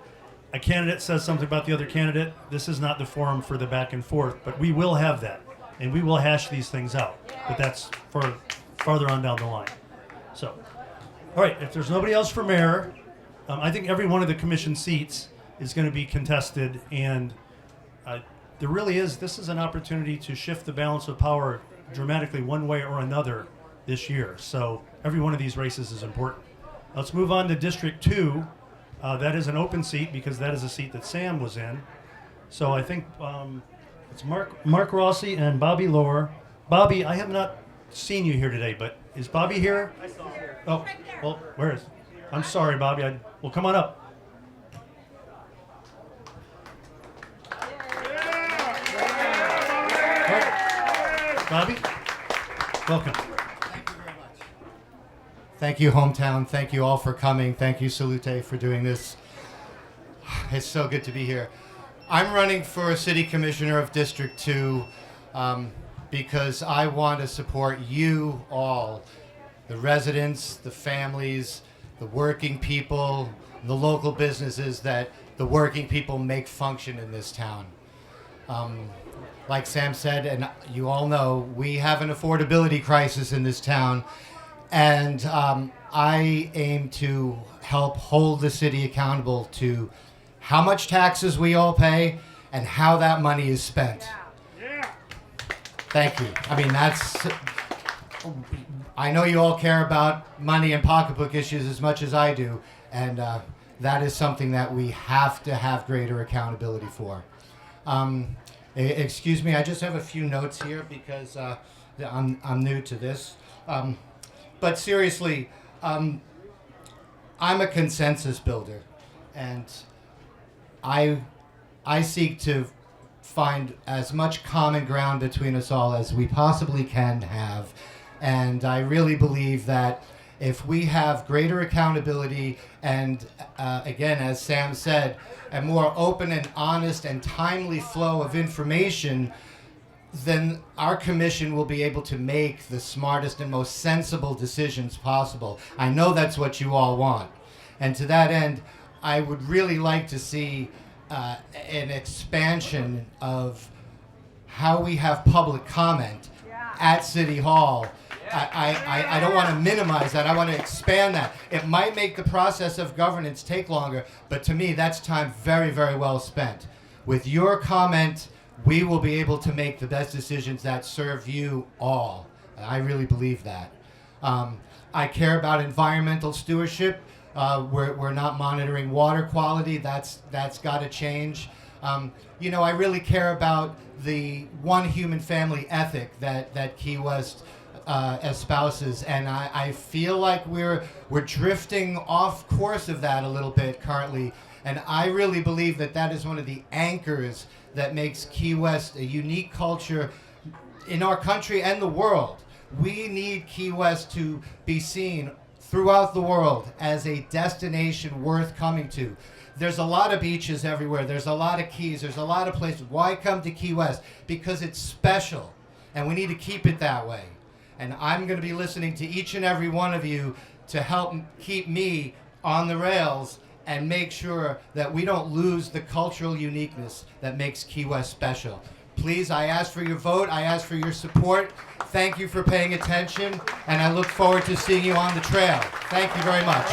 a candidate says something about the other candidate, this is not the forum for the back and forth. But we will have that, and we will hash these things out. But that's for farther on down the line. So, all right. If there's nobody else for mayor, I think every one of the commission seats is going to be contested, and there really is. This is an opportunity to shift the balance of power dramatically one way or another this year. So every one of these races is important. Let's move on to District 2. That is an open seat because that is a seat that Sam was in. So I think it's Mark Rossi and Bobby Lohr. Bobby, I have not seen you here today, but is Bobby here? I saw here. Oh, well, where is? I'm sorry, Bobby. Well, come on up. Bobby, welcome. Thank you very much. Thank you, Hometown. Thank you all for coming. Thank you, Salute, for doing this. It's so good to be here. I'm running for City Commissioner of District 2 because I want to support you all, the residents, the families, the working people, the local businesses that the working people make function in this town. Like Sam said, and you all know, we have an affordability crisis in this town, and I aim to help hold the city accountable to how much taxes we all pay and how that money is spent. Thank you. I mean, I know you all care about money and pocketbook issues as much as I do, and that is something that we have to have greater accountability for. Excuse me, I just have a few notes here because I'm new to this. But seriously, I'm a consensus builder, and I seek to find as much common ground between us all as we possibly can have. And I really believe that if we have greater accountability and, again, as Sam said, a more open and honest and timely flow of information, then our commission will be able to make the smartest and most sensible decisions possible. I know that's what you all want. And to that end, I would really like to see an expansion of how we have public comment at City Hall. I don't want to minimize that. I want to expand that. It might make the process of governance take longer, but to me, that's time very, very well spent. With your comment, we will be able to make the best decisions that serve you all. I really believe that. I care about environmental stewardship. We're not monitoring water quality. That's got to change. I really care about the one human family ethic that Key West espouses, and I feel like we're drifting off course of that a little bit currently. And I really believe that is one of the anchors that makes Key West a unique culture in our country and the world. We need Key West to be seen throughout the world as a destination worth coming to. There's a lot of beaches everywhere. There's a lot of keys. There's a lot of places. Why come to Key West? Because it's special, and we need to keep it that way. And I'm going to be listening to each and every one of you to help keep me on the rails and make sure that we don't lose the cultural uniqueness that makes Key West special. Please, I ask for your vote. I ask for your support. Thank you for paying attention, and I look forward to seeing you on the trail. Thank you very much.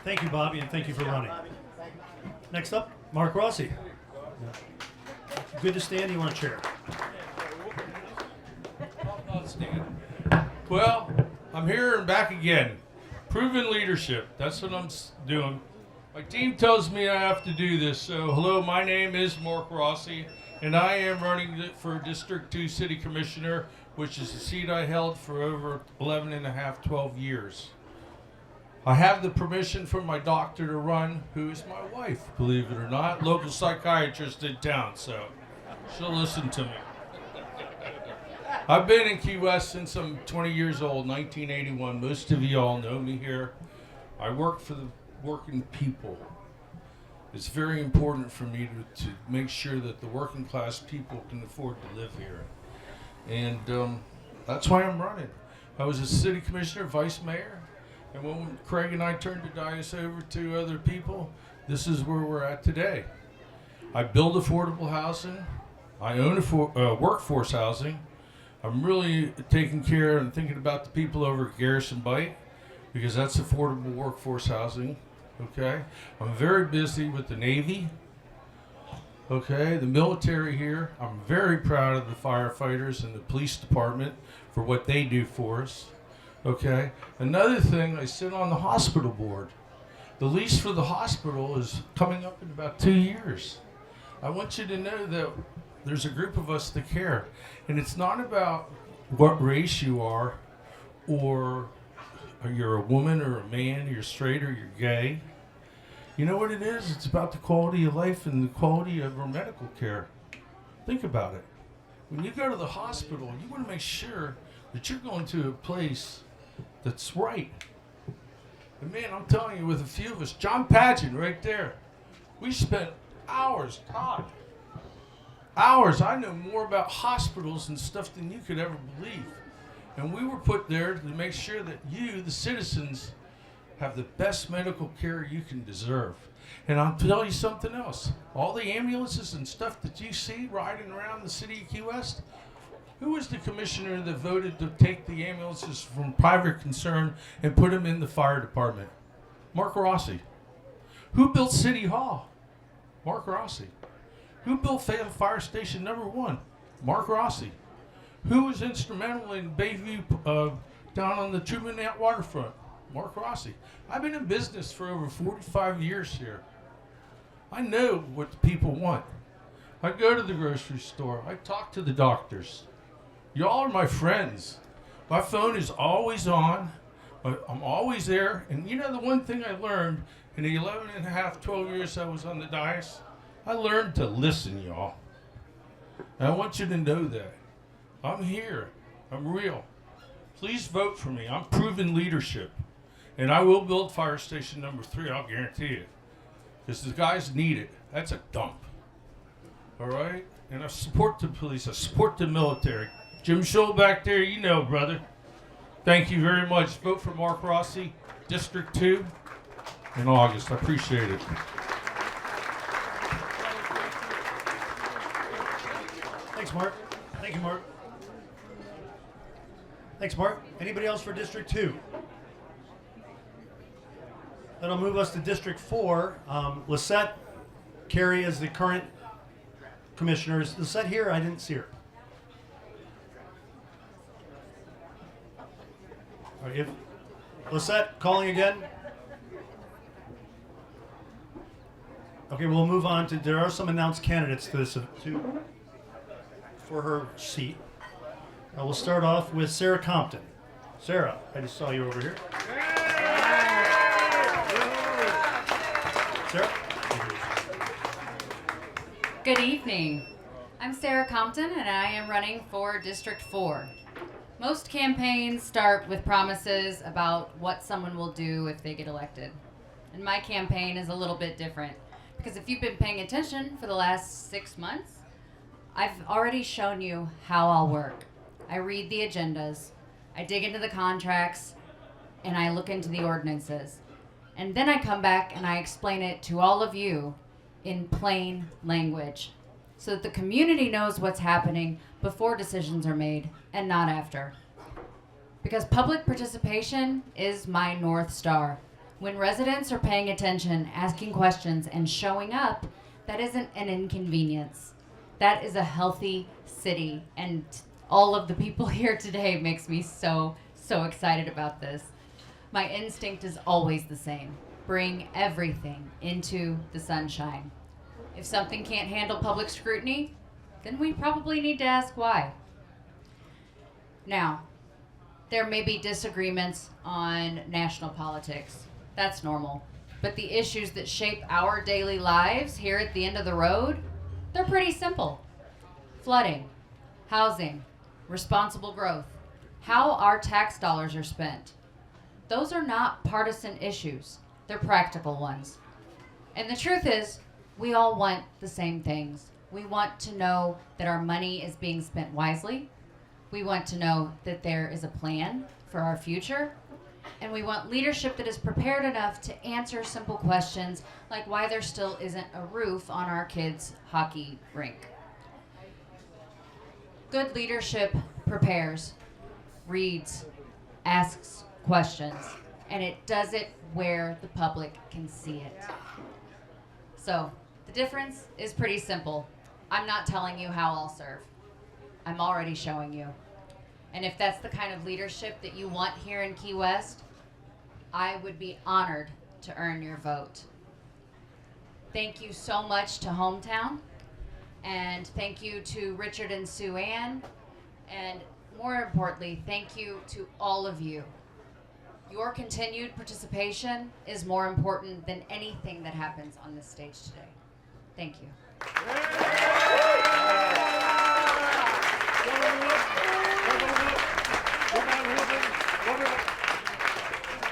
Thank you, Bobby, and thank you for running. Next up, Mark Rossi. Good to stand. You want a chair? Well, I'm here and back again. Proven leadership. That's what I'm doing. My team tells me I have to do this. So, hello, my name is Mark Rossi, and I am running for District 2 City Commissioner, which is a seat I held for over 12 years. I have the permission from my doctor to run, who is my wife, believe it or not, local psychiatrist in town, so she'll listen to me. I've been in Key West since I'm 20 years old, 1981. Most of you all know me here. I work for the working people. It's very important for me to make sure that the working class people can afford to live here. And that's why I'm running. I was a city commissioner, vice mayor, and when Craig and I turned the dais over to other people, this is where we're at today. I build affordable housing. I own workforce housing. I'm really taking care and thinking about the people over at Garrison Bite, because that's affordable workforce housing, okay? I'm very busy with the Navy, okay? The military here. I'm very proud of the firefighters and the police department for what they do for us, okay? Another thing, I sit on the hospital board. The lease for the hospital is coming up in about 2 years. I want you to know that there's a group of us that care. And it's not about what race you are, or you're a woman or a man, you're straight or you're gay. You know what it is? It's about the quality of life and the quality of our medical care. Think about it. When you go to the hospital, you want to make sure that you're going to a place that's right. And man, I'm telling you, with a few of us, John Pageant right there, we spent hours, Todd, hours. I know more about hospitals and stuff than you could ever believe. And we were put there to make sure that you, the citizens, have the best medical care you can deserve. And I'll tell you something else. All the ambulances and stuff that you see riding around the city of Key West, who was the commissioner that voted to take the ambulances from private concern and put them in the fire department? Mark Rossi. Who built City Hall? Mark Rossi. Who built Fire Station number 1? Mark Rossi. Who was instrumental in Bayview down on the Truman waterfront? Mark Rossi. I've been in business for over 45 years here. I know what the people want. I go to the grocery store. I talk to the doctors. Y'all are my friends. My phone is always on. I'm always there. And you know the one thing I learned in the 11 and a half, 12 years I was on the dais? I learned to listen, y'all. And I want you to know that. I'm here. I'm real. Please vote for me. I'm proven leadership. And I will build Fire Station number 3, I'll guarantee you. Because the guys need it. That's a dump. All right? And I support the police. I support the military. Jim Scholl back there, you know, brother. Thank you very much. Vote for Mark Rossi, District 2, in August. I appreciate it. Thanks, Mark. Thank you, Mark. Thanks, Mark. Anybody else for District 2? That'll move us to District 4. Lisette Carey is the current commissioner. Is Lisette here? I didn't see her. All right, Lisette, calling again. Okay, we'll move on to, there are some announced candidates to this, for her seat. We'll start off with Sarah Compton. Sarah, I just saw you over here. Sarah? Good evening. I'm Sarah Compton, and I am running for District 4. Most campaigns start with promises about what someone will do if they get elected. And my campaign is a little bit different, because if you've been paying attention for the last 6 months, I've already shown you how I'll work. I read the agendas, I dig into the contracts, and I look into the ordinances. And then I come back and I explain it to all of you in plain language, so that the community knows what's happening before decisions are made and not after. Because public participation is my North Star. When residents are paying attention, asking questions, and showing up, that isn't an inconvenience. That is a healthy city, and all of the people here today makes me so excited about this. My instinct is always the same. Bring everything into the sunshine. If something can't handle public scrutiny, then we probably need to ask why. Now, there may be disagreements on national politics. That's normal. But the issues that shape our daily lives here at the end of the road, they're pretty simple. Flooding, housing, responsible growth, how our tax dollars are spent. Those are not partisan issues. They're practical ones. And the truth is, we all want the same things. We want to know that our money is being spent wisely. We want to know that there is a plan for our future. And we want leadership that is prepared enough to answer simple questions like why there still isn't a roof on our kids' hockey rink. Good leadership prepares, reads, asks questions, and it does it where the public can see it. So, the difference is pretty simple. I'm not telling you how I'll serve. I'm already showing you. And if that's the kind of leadership that you want here in Key West, I would be honored to earn your vote. Thank you so much to Hometown, and thank you to Richard and Sue Ann, and more importantly, thank you to all of you. Your continued participation is more important than anything that happens on this stage today. Thank you.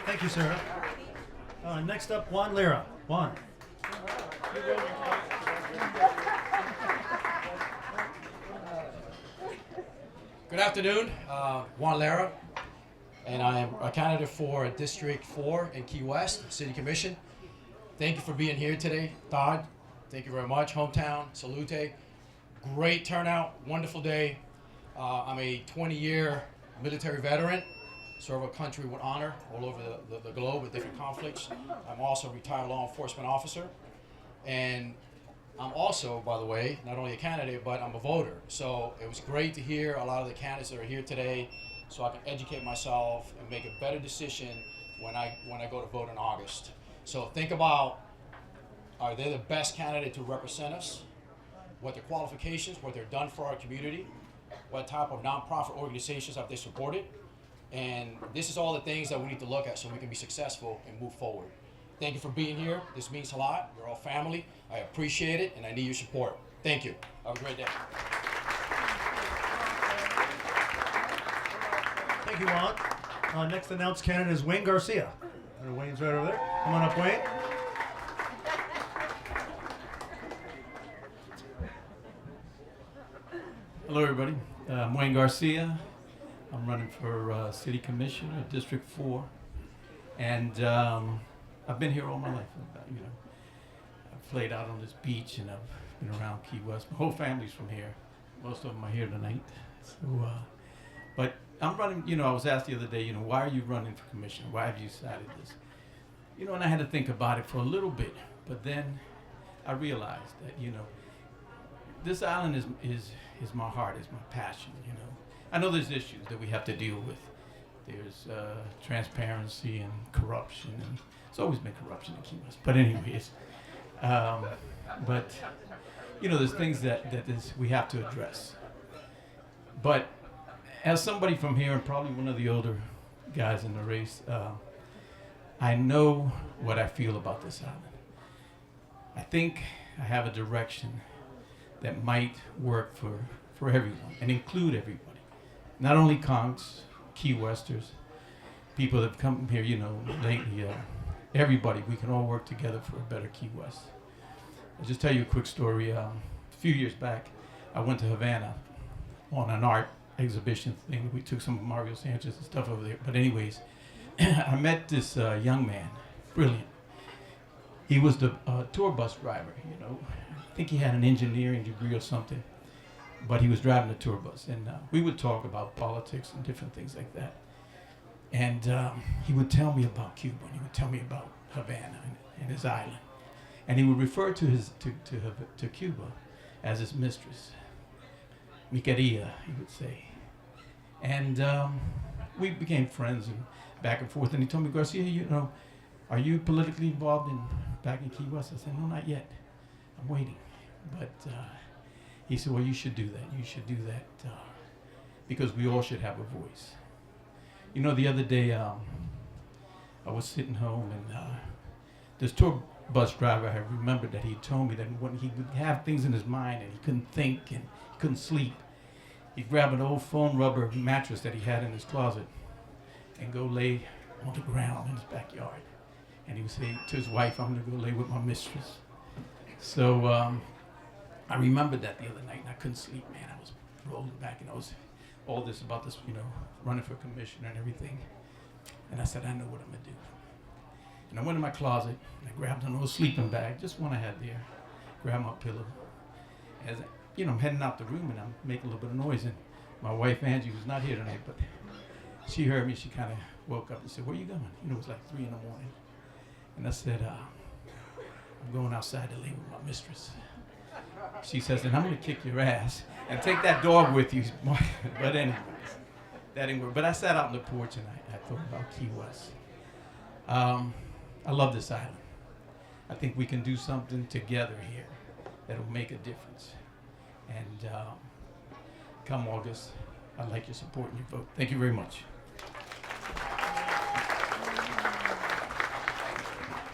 Thank you, Sarah. Next up, Juan Lira. Juan. Good afternoon, Juan Lira, and I am a candidate for District 4 in Key West City Commission. Thank you for being here today, Todd. Thank you very much. Hometown, salute. Great turnout, wonderful day. I'm a 20-year military veteran, serve a country with honor all over the globe with different conflicts. I'm also a retired law enforcement officer, and I'm also, by the way, not only a candidate, but I'm a voter. So it was great to hear a lot of the candidates that are here today, so I can educate myself and make a better decision when I go to vote in August. So think about, are they the best candidate to represent us? What their qualifications, what they've done for our community, what type of nonprofit organizations have they supported? And this is all the things that we need to look at so we can be successful and move forward. Thank you for being here. This means a lot. We're all family. I appreciate it, and I need your support. Thank you. Have a great day. Thank you, Juan. Next announced candidate is Wayne Garcia. Wayne's right over there. Come on up, Wayne. Hello, everybody. I'm Wayne Garcia. I'm running for City Commissioner, District 4. And I've been here all my life. I've played out on this beach, and I've been around Key West. My whole family's from here. Most of them are here tonight. So, but I'm running, I was asked the other day, why are you running for commissioner? Why have you decided this? And I had to think about it for a little bit. But then I realized that, this island is my heart, is my passion, I know there's issues that we have to deal with. There's transparency and corruption, and it's always been corruption in Key West. But anyways, there's things that we have to address. But as somebody from here, and probably one of the older guys in the race, I know what I feel about this island. I think I have a direction that might work for everyone and include everybody. Not only Conks, Key Westers, people that have come here, lately, everybody, we can all work together for a better Key West. I'll just tell you a quick story. A few years back, I went to Havana on an art exhibition thing. We took some of Mario Sanchez and stuff over there. But anyways, I met this young man, brilliant. He was the tour bus driver, I think he had an engineering degree or something, but he was driving a tour bus. And we would talk about politics and different things like that. And he would tell me about Cuba, and he would tell me about Havana and his island. And he would refer to to Cuba as his mistress. Mi querida, he would say. And we became friends and back and forth. And he told me, Garcia, are you politically involved back in Key West? I said, no, not yet. I'm waiting. But he said, well, you should do that. You should do that because we all should have a voice. The other day I was sitting home, and this tour bus driver, I remembered that he told me that when he would have things in his mind and he couldn't think and he couldn't sleep, he'd grab an old foam rubber mattress that he had in his closet and go lay on the ground in his backyard. And he would say to his wife, I'm going to go lay with my mistress. So I remembered that the other night, and I couldn't sleep, man. I was rolling back, and I was all this about this, running for commissioner and everything. And I said, I know what I'm going to do. And I went in my closet, and I grabbed an old sleeping bag, just one I had there, grabbed my pillow. As I'm heading out the room, and I'm making a little bit of noise. And my wife, Angie, who's not here tonight, but she heard me. She kind of woke up and said, where you going? It was like 3 in the morning. And I said, I'm going outside to lay with my mistress. She says, then I'm going to kick your ass and take that dog with you. But anyways, that didn't work. But I sat out on the porch, and I thought about Key West. I love this island. I think we can do something together here that'll make a difference. And come August, I'd like your support and your vote. Thank you very much.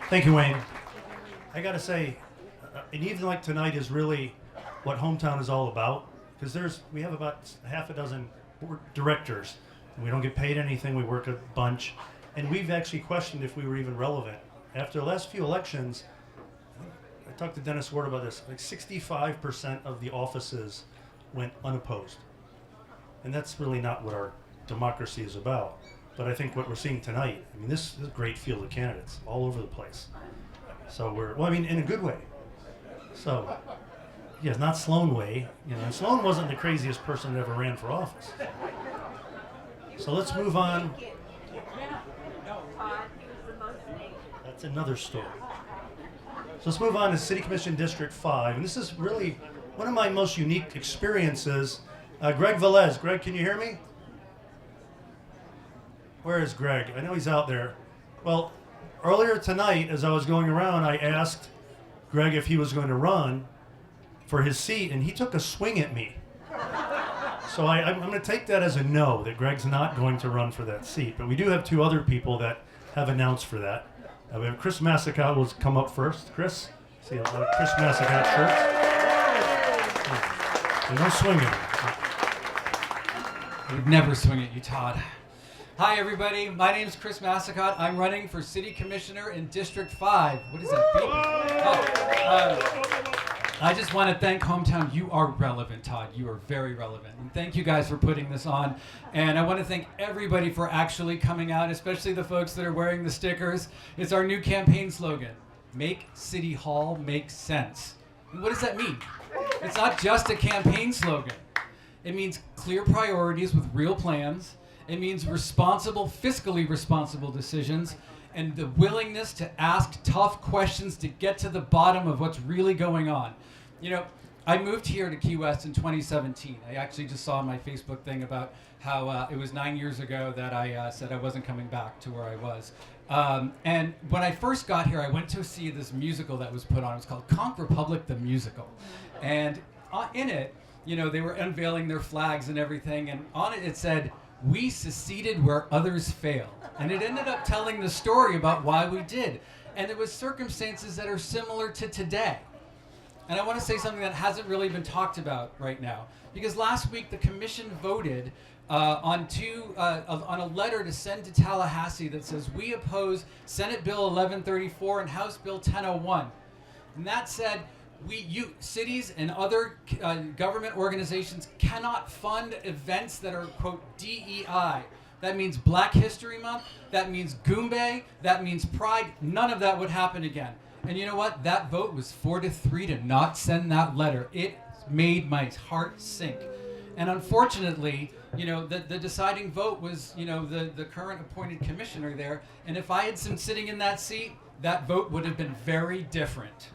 Thank you, Wayne. I got to say, an evening like tonight is really what Hometown is all about, because we have about half a dozen board directors, and we don't get paid anything. We work a bunch, and we've actually questioned if we were even relevant. After the last few elections, I talked to Dennis Ward about this, like 65% of the offices went unopposed. And that's really not what our democracy is about. But I think what we're seeing tonight, this is a great field of candidates all over the place. So in a good way. So, yes, not Sloan way. Sloan wasn't the craziest person that ever ran for office. So let's move on. That's another story. So let's move on to City Commission District 5. And this is really one of my most unique experiences. Greg Velez. Greg, can you hear me? Where is Greg? I know he's out there. Well, earlier tonight, as I was going around, I asked Greg if he was going to run for his seat, and he took a swing at me. So I'm going to take that as a no, that Greg's not going to run for that seat. But we do have two other people that have announced for that. We have Chris Massicat will come up first. Chris? See a lot of Chris Massicat shirts. There's no swinging. I would never swing at you, Todd. Hi, everybody. My name's Chris Massicat. I'm running for City Commissioner in District 5. What is that beep? I just want to thank Hometown. You are relevant, Todd. You are very relevant. And thank you guys for putting this on. And I want to thank everybody for actually coming out, especially the folks that are wearing the stickers. It's our new campaign slogan, Make City Hall Make Sense. And what does that mean? It's not just a campaign slogan. It means clear priorities with real plans. It means responsible, fiscally responsible decisions, and the willingness to ask tough questions to get to the bottom of what's really going on. You know, I moved here to Key West in 2017. I actually just saw my Facebook thing about how it was 9 years ago that I said I wasn't coming back to where I was. And when I first got here, I went to see this musical that was put on. It was called Conch Republic the Musical. And in it, you know, they were unveiling their flags and everything, and on it it said, "We seceded where others failed." And it ended up telling the story about why we did. And it was circumstances that are similar to today. And I want to say something that hasn't really been talked about right now. Because last week the commission voted on a letter to send to Tallahassee that says, we oppose Senate Bill 1134 and House Bill 1001. And that said, cities and other government organizations cannot fund events that are, quote, DEI. That means Black History Month, that means Goombay, that means Pride. None of that would happen again. And you know what? That vote was 4-3 to not send that letter. It made my heart sink. And unfortunately, you know, the deciding vote was, you know, the current appointed commissioner there. And if I had been sitting in that seat, that vote would have been very different.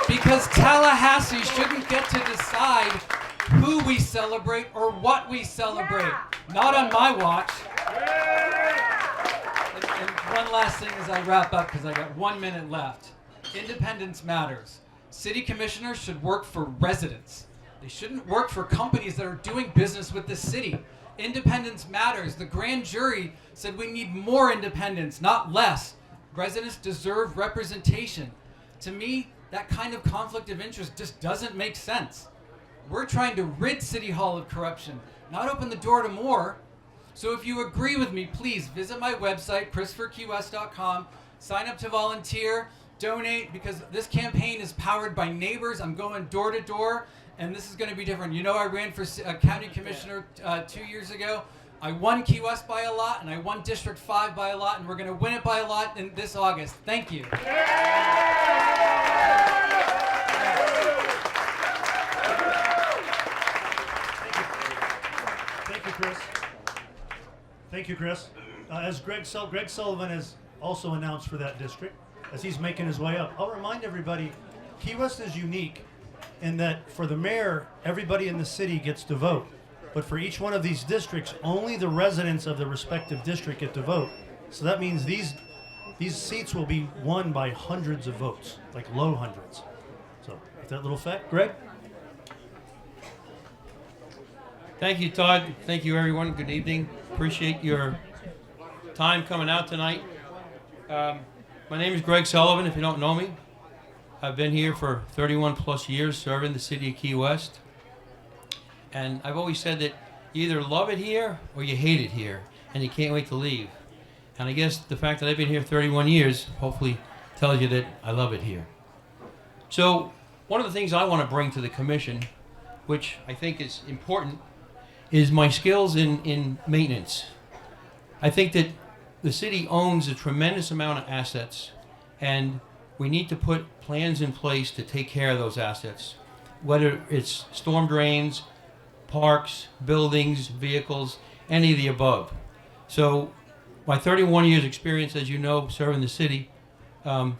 Because Tallahassee shouldn't get to decide who we celebrate or what we celebrate. Not on my watch. And one last thing as I wrap up, because I got 1 minute left. Independence matters. City commissioners should work for residents. They shouldn't work for companies that are doing business with the city. Independence matters. The grand jury said we need more independence, not less. Residents deserve representation. To me, that kind of conflict of interest just doesn't make sense. We're trying to rid City Hall of corruption, not open the door to more. So if you agree with me, please visit my website, ChristopherKeyWest.com, sign up to volunteer, donate, because this campaign is powered by neighbors. I'm going door to door, and this is going to be different. You know, I ran for county commissioner 2 years ago. I won Key West by a lot, and I won District 5 by a lot, and we're going to win it by a lot in this August. Thank you. Thank you, Chris. Thank you, Chris. As Greg Sullivan has also announced for that district, as he's making his way up, I'll remind everybody, Key West is unique in that for the mayor, everybody in the city gets to vote. But for each one of these districts, only the residents of the respective district get to vote. So that means these seats will be won by hundreds of votes, like low hundreds. So, with that little fact, Greg? Thank you, Todd. Thank you, everyone. Good evening. Appreciate your time coming out tonight. My name is Greg Sullivan, if you don't know me. I've been here for 31 plus years serving the city of Key West. And I've always said that you either love it here or you hate it here, and you can't wait to leave. And I guess the fact that I've been here 31 years hopefully tells you that I love it here. So one of the things I want to bring to the commission, which I think is important, is my skills in maintenance. I think that the city owns a tremendous amount of assets, and we need to put plans in place to take care of those assets, whether it's storm drains, parks, buildings, vehicles, any of the above. So my 31 years experience, as you know, serving the city,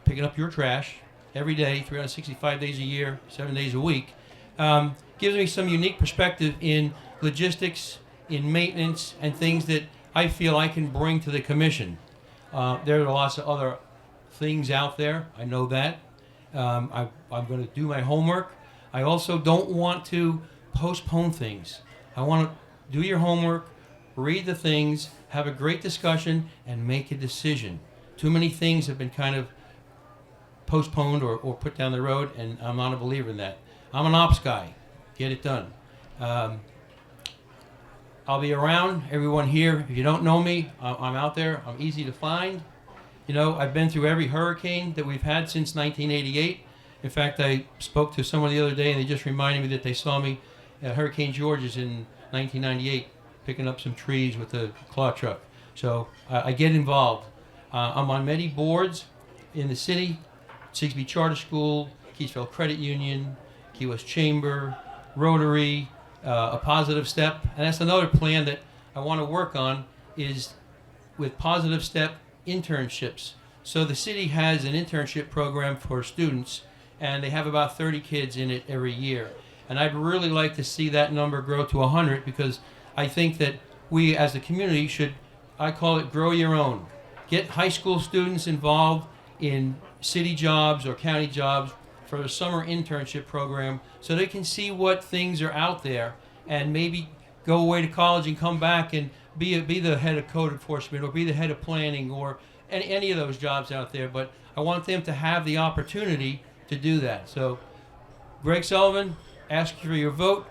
picking up your trash every day, 365 days a year, 7 days a week, gives me some unique perspective in logistics, in maintenance, and things that I feel I can bring to the commission. There are lots of other things out there. I know that. I'm going to do my homework. I also don't want to postpone things. I want to do your homework, read the things, have a great discussion, and make a decision. Too many things have been kind of postponed or put down the road, and I'm not a believer in that. I'm an ops guy. Get it done. I'll be around. Everyone here, if you don't know me, I'm out there. I'm easy to find. You know, I've been through every hurricane that we've had since 1988. In fact, I spoke to someone the other day, and they just reminded me that they saw me at Hurricane Georges in 1998, picking up some trees with a claw truck. So I get involved. I'm on many boards in the city, Sigsbee Charter School, Keysville Credit Union, Key West Chamber, Rotary, A Positive Step. And that's another plan that I want to work on, is with Positive Step internships. So the city has an internship program for students, and they have about 30 kids in it every year. And I'd really like to see that number grow to 100, because I think that we as a community should, I call it grow your own. Get high school students involved in city jobs or county jobs for a summer internship program so they can see what things are out there, and maybe go away to college and come back and be the head of code enforcement or be the head of planning or any of those jobs out there. But I want them to have the opportunity to do that. So Greg Sullivan, ask for your vote.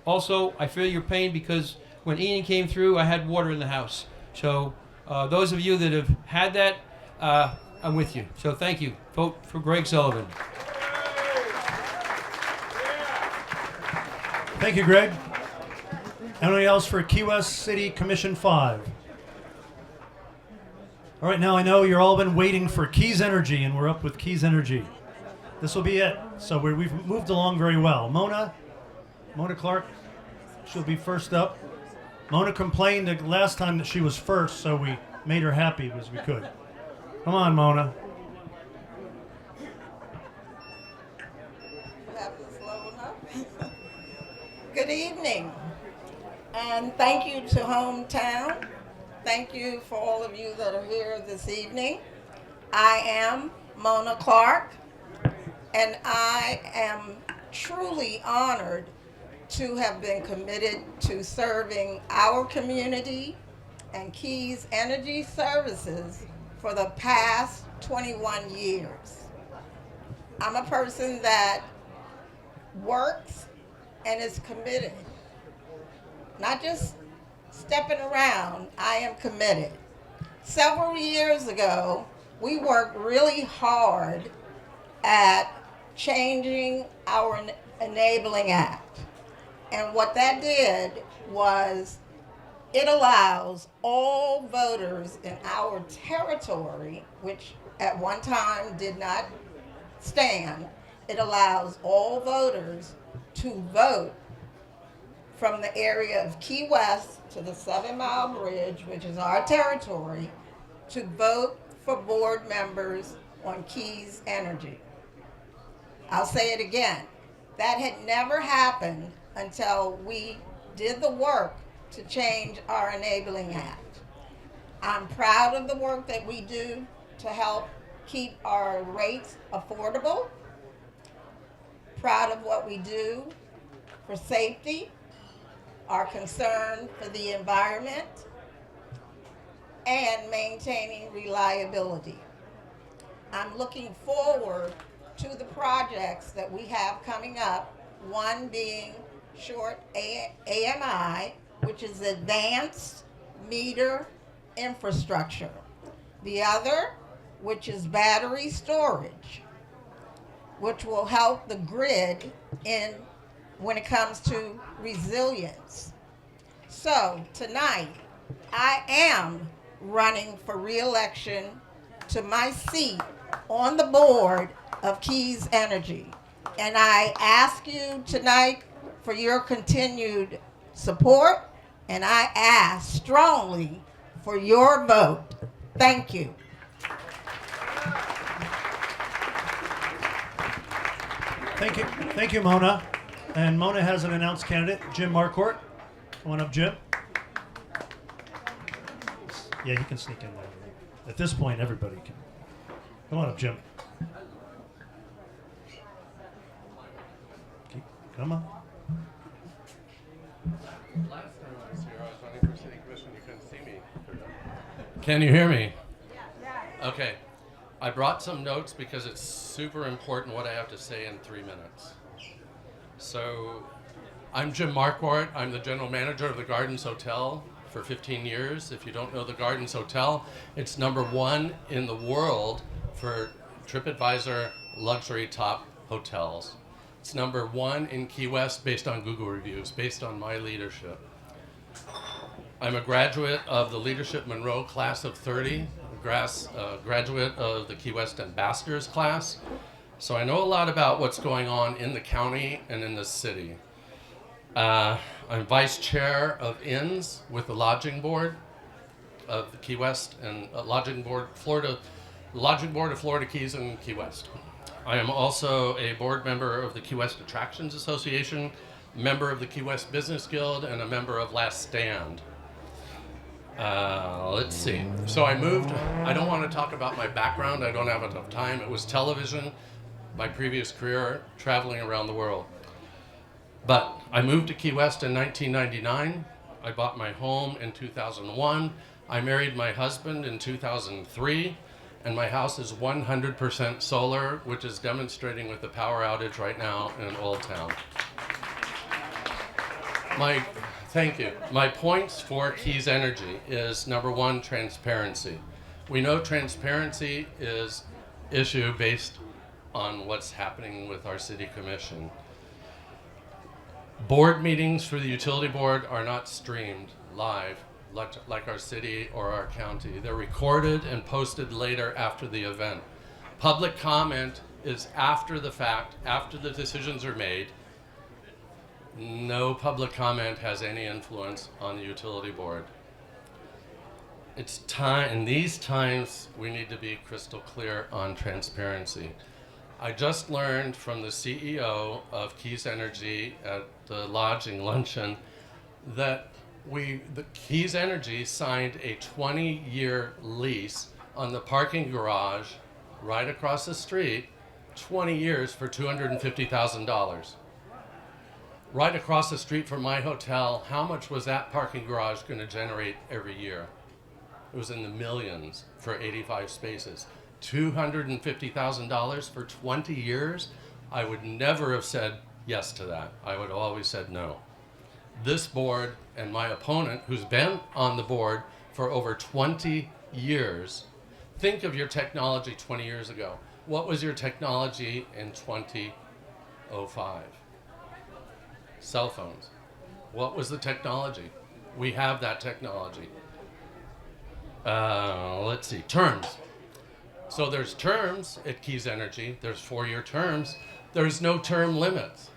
Also, I feel your pain because when Ian came through, I had water in the house. So those of you that have had that, I'm with you. So thank you. Vote for Greg Sullivan. Thank you, Greg. Anyone else for Key West City Commission 5? All right, now I know you're all been waiting for Keys Energy, and we're up with Keys Energy. This will be it. So we've moved along very well. Mona Clark, she'll be first up. Mona complained the last time that she was first, so we made her happy as we could. Come on, Mona. Good evening, and thank you to Hometown. Thank you for all of you that are here this evening. I am Mona Clark, and I am truly honored to have been committed to serving our community and Keys Energy Services for the past 21 years. I'm a person that works and is committed. Not just stepping around, I am committed. Several years ago, we worked really hard at changing our Enabling Act. And what that did was it allows all voters in our territory, which at one time did not stand, it allows all voters to vote from the area of Key West to the 7 Mile Bridge, which is our territory, to vote for board members on Keys Energy. I'll say it again. That had never happened until we did the work to change our Enabling Act. I'm proud of the work that we do to help keep our rates affordable. Proud of what we do for safety, our concern for the environment, and maintaining reliability. I'm looking forward to the projects that we have coming up, one being short AMI, which is Advanced Meter Infrastructure. The other, which is battery storage, which will help the grid when it comes to resilience. So tonight, I am running for re-election to my seat on the board of Keys Energy. And I ask you tonight for your continued support, and I ask strongly for your vote. Thank you. Thank you, Mona. And Mona has an announced candidate, Jim Marquardt. Come on up, Jim. Yeah, he can sneak in there. At this point, everybody can. Come on up, Jim. Come on. Last time I was here, I was running for city commission. You couldn't see me. Can you hear me? Okay. I brought some notes because it's super important what I have to say in 3 minutes. So, I'm Jim Marquardt. I'm the general manager of the Gardens Hotel for 15 years. If you don't know the Gardens Hotel, it's #1 in the world for TripAdvisor luxury top hotels. It's #1 in Key West based on Google reviews, based on my leadership. I'm a graduate of the Leadership Monroe class of 30, graduate of the Key West Ambassadors class. So I know a lot about what's going on in the county and in the city. I'm vice chair of INS with the Lodging Board of the Key West and Lodging Board of Florida Keys and Key West. I am also a board member of the Key West Attractions Association, member of the Key West Business Guild, and a member of Last Stand. Let's see. So I moved. I don't want to talk about my background. I don't have enough time. It was television, my previous career, traveling around the world. But I moved to Key West in 1999. I bought my home in 2001. I married my husband in 2003. And my house is 100% solar, which is demonstrating with the power outage right now in Old Town. Thank you. My points for Keys Energy is #1, transparency. We know transparency is issue based on what's happening with our city commission. Board meetings for the utility board are not streamed live like our city or our county. They're recorded and posted later after the event. Public comment is after the fact, after the decisions are made. No public comment has any influence on the utility board. It's time, in these times, we need to be crystal clear on transparency. I just learned from the CEO of Keys Energy at the lodging luncheon that the Keys Energy signed a 20-year lease on the parking garage right across the street, 20 years for $250,000. Right across the street from my hotel, how much was that parking garage going to generate every year? It was in the millions for 85 spaces. $250,000 for 20 years? I would never have said yes to that. I would have always said no. This board and my opponent, who's been on the board for over 20 years, think of your technology 20 years ago. What was your technology in 2005? Cell phones. What was the technology? We have that technology. Let's see, terms. So there's terms at Keys Energy. There's 4-year terms. There's no term limits.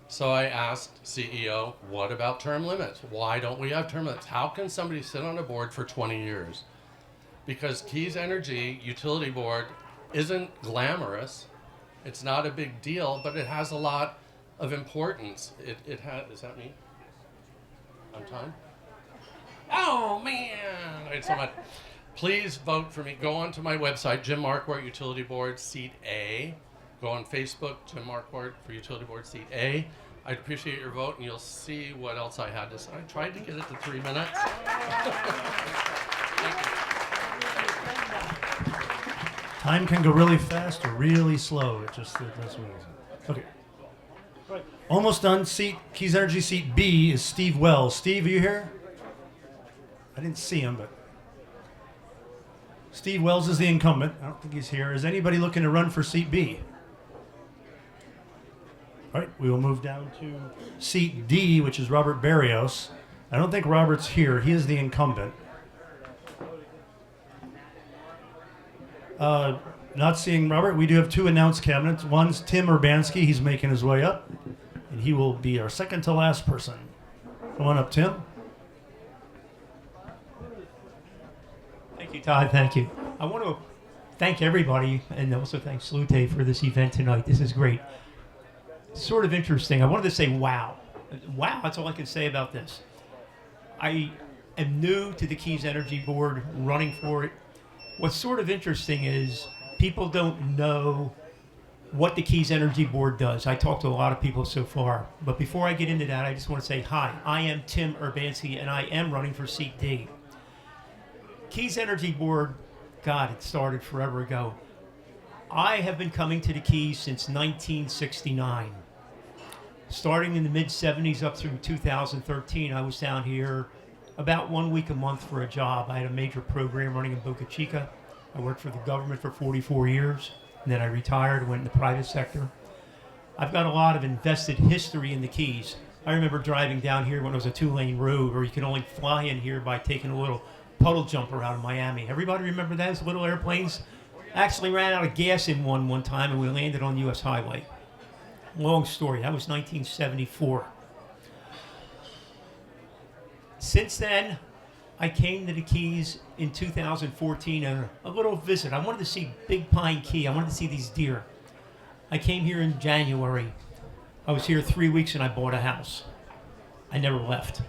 So I asked CEO, what about term limits? Why don't we have term limits? How can somebody sit on a board for 20 years? Because Keys Energy Utility Board isn't glamorous. It's not a big deal, but it has a lot of importance. It has, is that me? On time? Oh man! It's so much. Please vote for me. Go onto my website, Jim Marquardt Utility Board, Seat A. Go on Facebook, Jim Marquardt for Utility Board, Seat A. I'd appreciate your vote, and you'll see what else I had to say. I tried to get it to 3 minutes. Time can go really fast or really slow. That's what it is. Okay. Right. Almost done. Keys Energy Seat B is Steve Wells. Steve, are you here? I didn't see him, but Steve Wells is the incumbent. I don't think he's here. Is anybody looking to run for Seat B? All right, we will move down to Seat D, which is Robert Barrios. I don't think Robert's here. He is the incumbent. Not seeing Robert. We do have 2 announced cabinets. One's Tim Urbanski. He's making his way up. And he will be our second to last person. Come on up, Tim. Thank you, Todd. Thank you. I want to thank everybody and also thank Salute for this event tonight. This is great. Sort of interesting. I wanted to say wow. Wow, that's all I can say about this. I am new to the Keys Energy Board, running for it. What's sort of interesting is people don't know what the Keys Energy Board does. I talked to a lot of people so far, but before I get into that, I just want to say hi. I am Tim Urbanski, and I am running for seat D. Keys Energy Board, God, it started forever ago. I have been coming to the Keys since 1969. Starting in the mid-'70s up through 2013, I was down here about 1 week a month for a job. I had a major program running in Boca Chica. I worked for the government for 44 years, and then I retired and went in the private sector. I've got a lot of invested history in the Keys. I remember driving down here when it was a 2-lane road, where you could only fly in here by taking a little puddle jumper out of Miami. Everybody remember those little airplanes? Actually ran out of gas in one time, and we landed on the U.S. highway. Long story. That was 1974. Since then, I came to the Keys in 2014 on a little visit. I wanted to see Big Pine Key. I wanted to see these deer. I came here in January. I was here 3 weeks and I bought a house. I never left.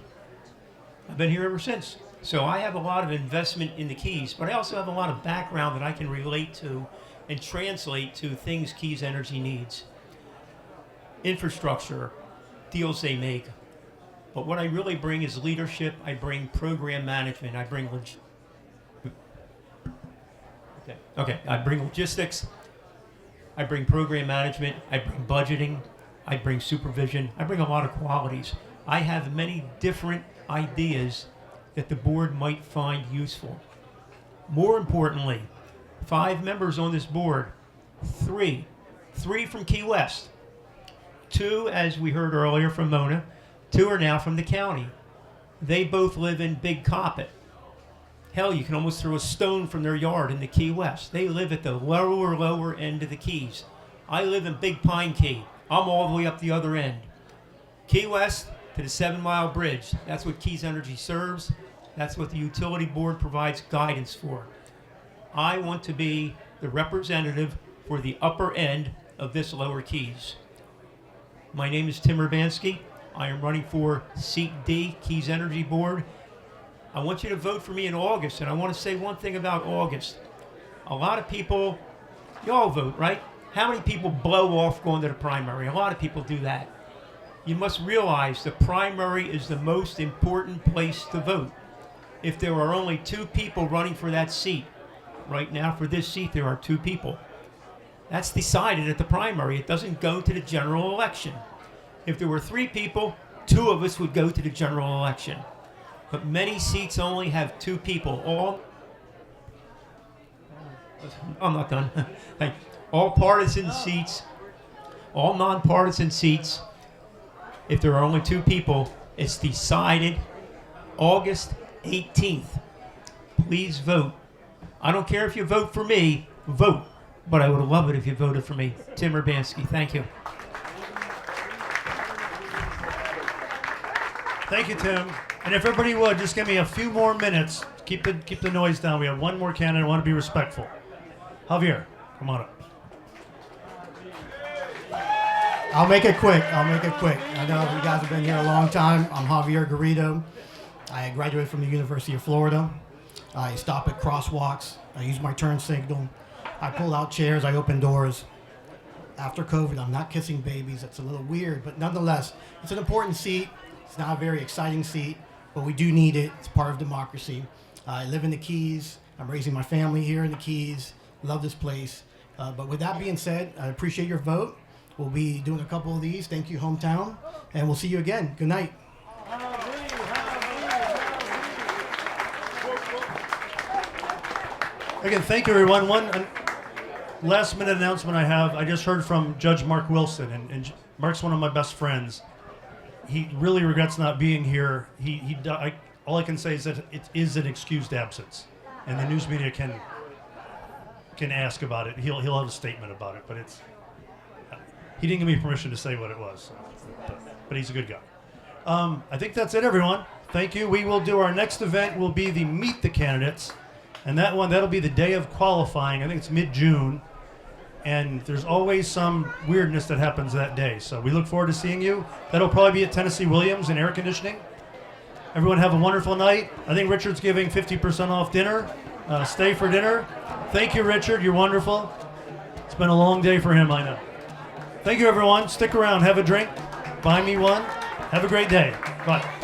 I've been here ever since. So I have a lot of investment in the Keys, but I also have a lot of background that I can relate to and translate to things Keys Energy needs. Infrastructure, deals they make. But what I really bring is leadership. I bring program management. I bring I bring logistics. I bring program management. I bring budgeting. I bring supervision. I bring a lot of qualities. I have many different ideas that the board might find useful. More importantly, 5 members on this board, 3 from Key West, 2, as we heard earlier from Mona, 2 are now from the county. They both live in Big Coppet. Hell, you can almost throw a stone from their yard in the Key West. They live at the lower end of the Keys. I live in Big Pine Key. I'm all the way up the other end. Key West to the 7 Mile Bridge. That's what Keys Energy serves. That's what the utility board provides guidance for. I want to be the representative for the upper end of this lower Keys. My name is Tim Urbanski. I am running for seat D, Keys Energy Board. I want you to vote for me in August, and I want to say one thing about August. A lot of people, y'all vote, right? How many people blow off going to the primary? A lot of people do that. You must realize the primary is the most important place to vote. If there are only 2 people running for that seat, right now for this seat there are 2 people. That's decided at the primary. It doesn't go to the general election. If there were 3 people, 2 of us would go to the general election. But many seats only have 2 people. I'm not done. All partisan seats, all nonpartisan seats, if there are only 2 people, it's decided August 18th. Please vote. I don't care if you vote for me, vote. But I would love it if you voted for me. Tim Urbanski, thank you. Thank you, Tim. And if everybody would, just give me a few more minutes. Keep the noise down. We have one more candidate. I want to be respectful. Javier, come on up. I'll make it quick. I know you guys have been here a long time. I'm Javier Garrido. I graduated from the University of Florida. I stop at crosswalks. I use my turn signal. I pull out chairs. I open doors. After COVID, I'm not kissing babies. It's a little weird, but nonetheless, it's an important seat. It's not a very exciting seat, but we do need it. It's part of democracy. I live in the Keys. I'm raising my family here in the Keys. Love this place. But with that being said, I appreciate your vote. We'll be doing a couple of these. Thank you, hometown. And we'll see you again. Good night. Again, thank you, everyone. One last minute announcement I have. I just heard from Judge Mark Wilson, and Mark's one of my best friends. He really regrets not being here. All I can say is that it is an excused absence, and the news media can ask about it. He'll have a statement about it, but he didn't give me permission to say what it was. But he's a good guy. I think that's it, everyone. Thank you. We will do our next event will be the Meet the Candidates. And that'll be the day of qualifying. I think it's mid-June. And there's always some weirdness that happens that day. So we look forward to seeing you. That'll probably be at Tennessee Williams in air conditioning. Everyone have a wonderful night. I think Richard's giving 50% off dinner. Stay for dinner. Thank you, Richard. You're wonderful. It's been a long day for him, I know. Thank you, everyone. Stick around. Have a drink. Buy me one. Have a great day. Bye.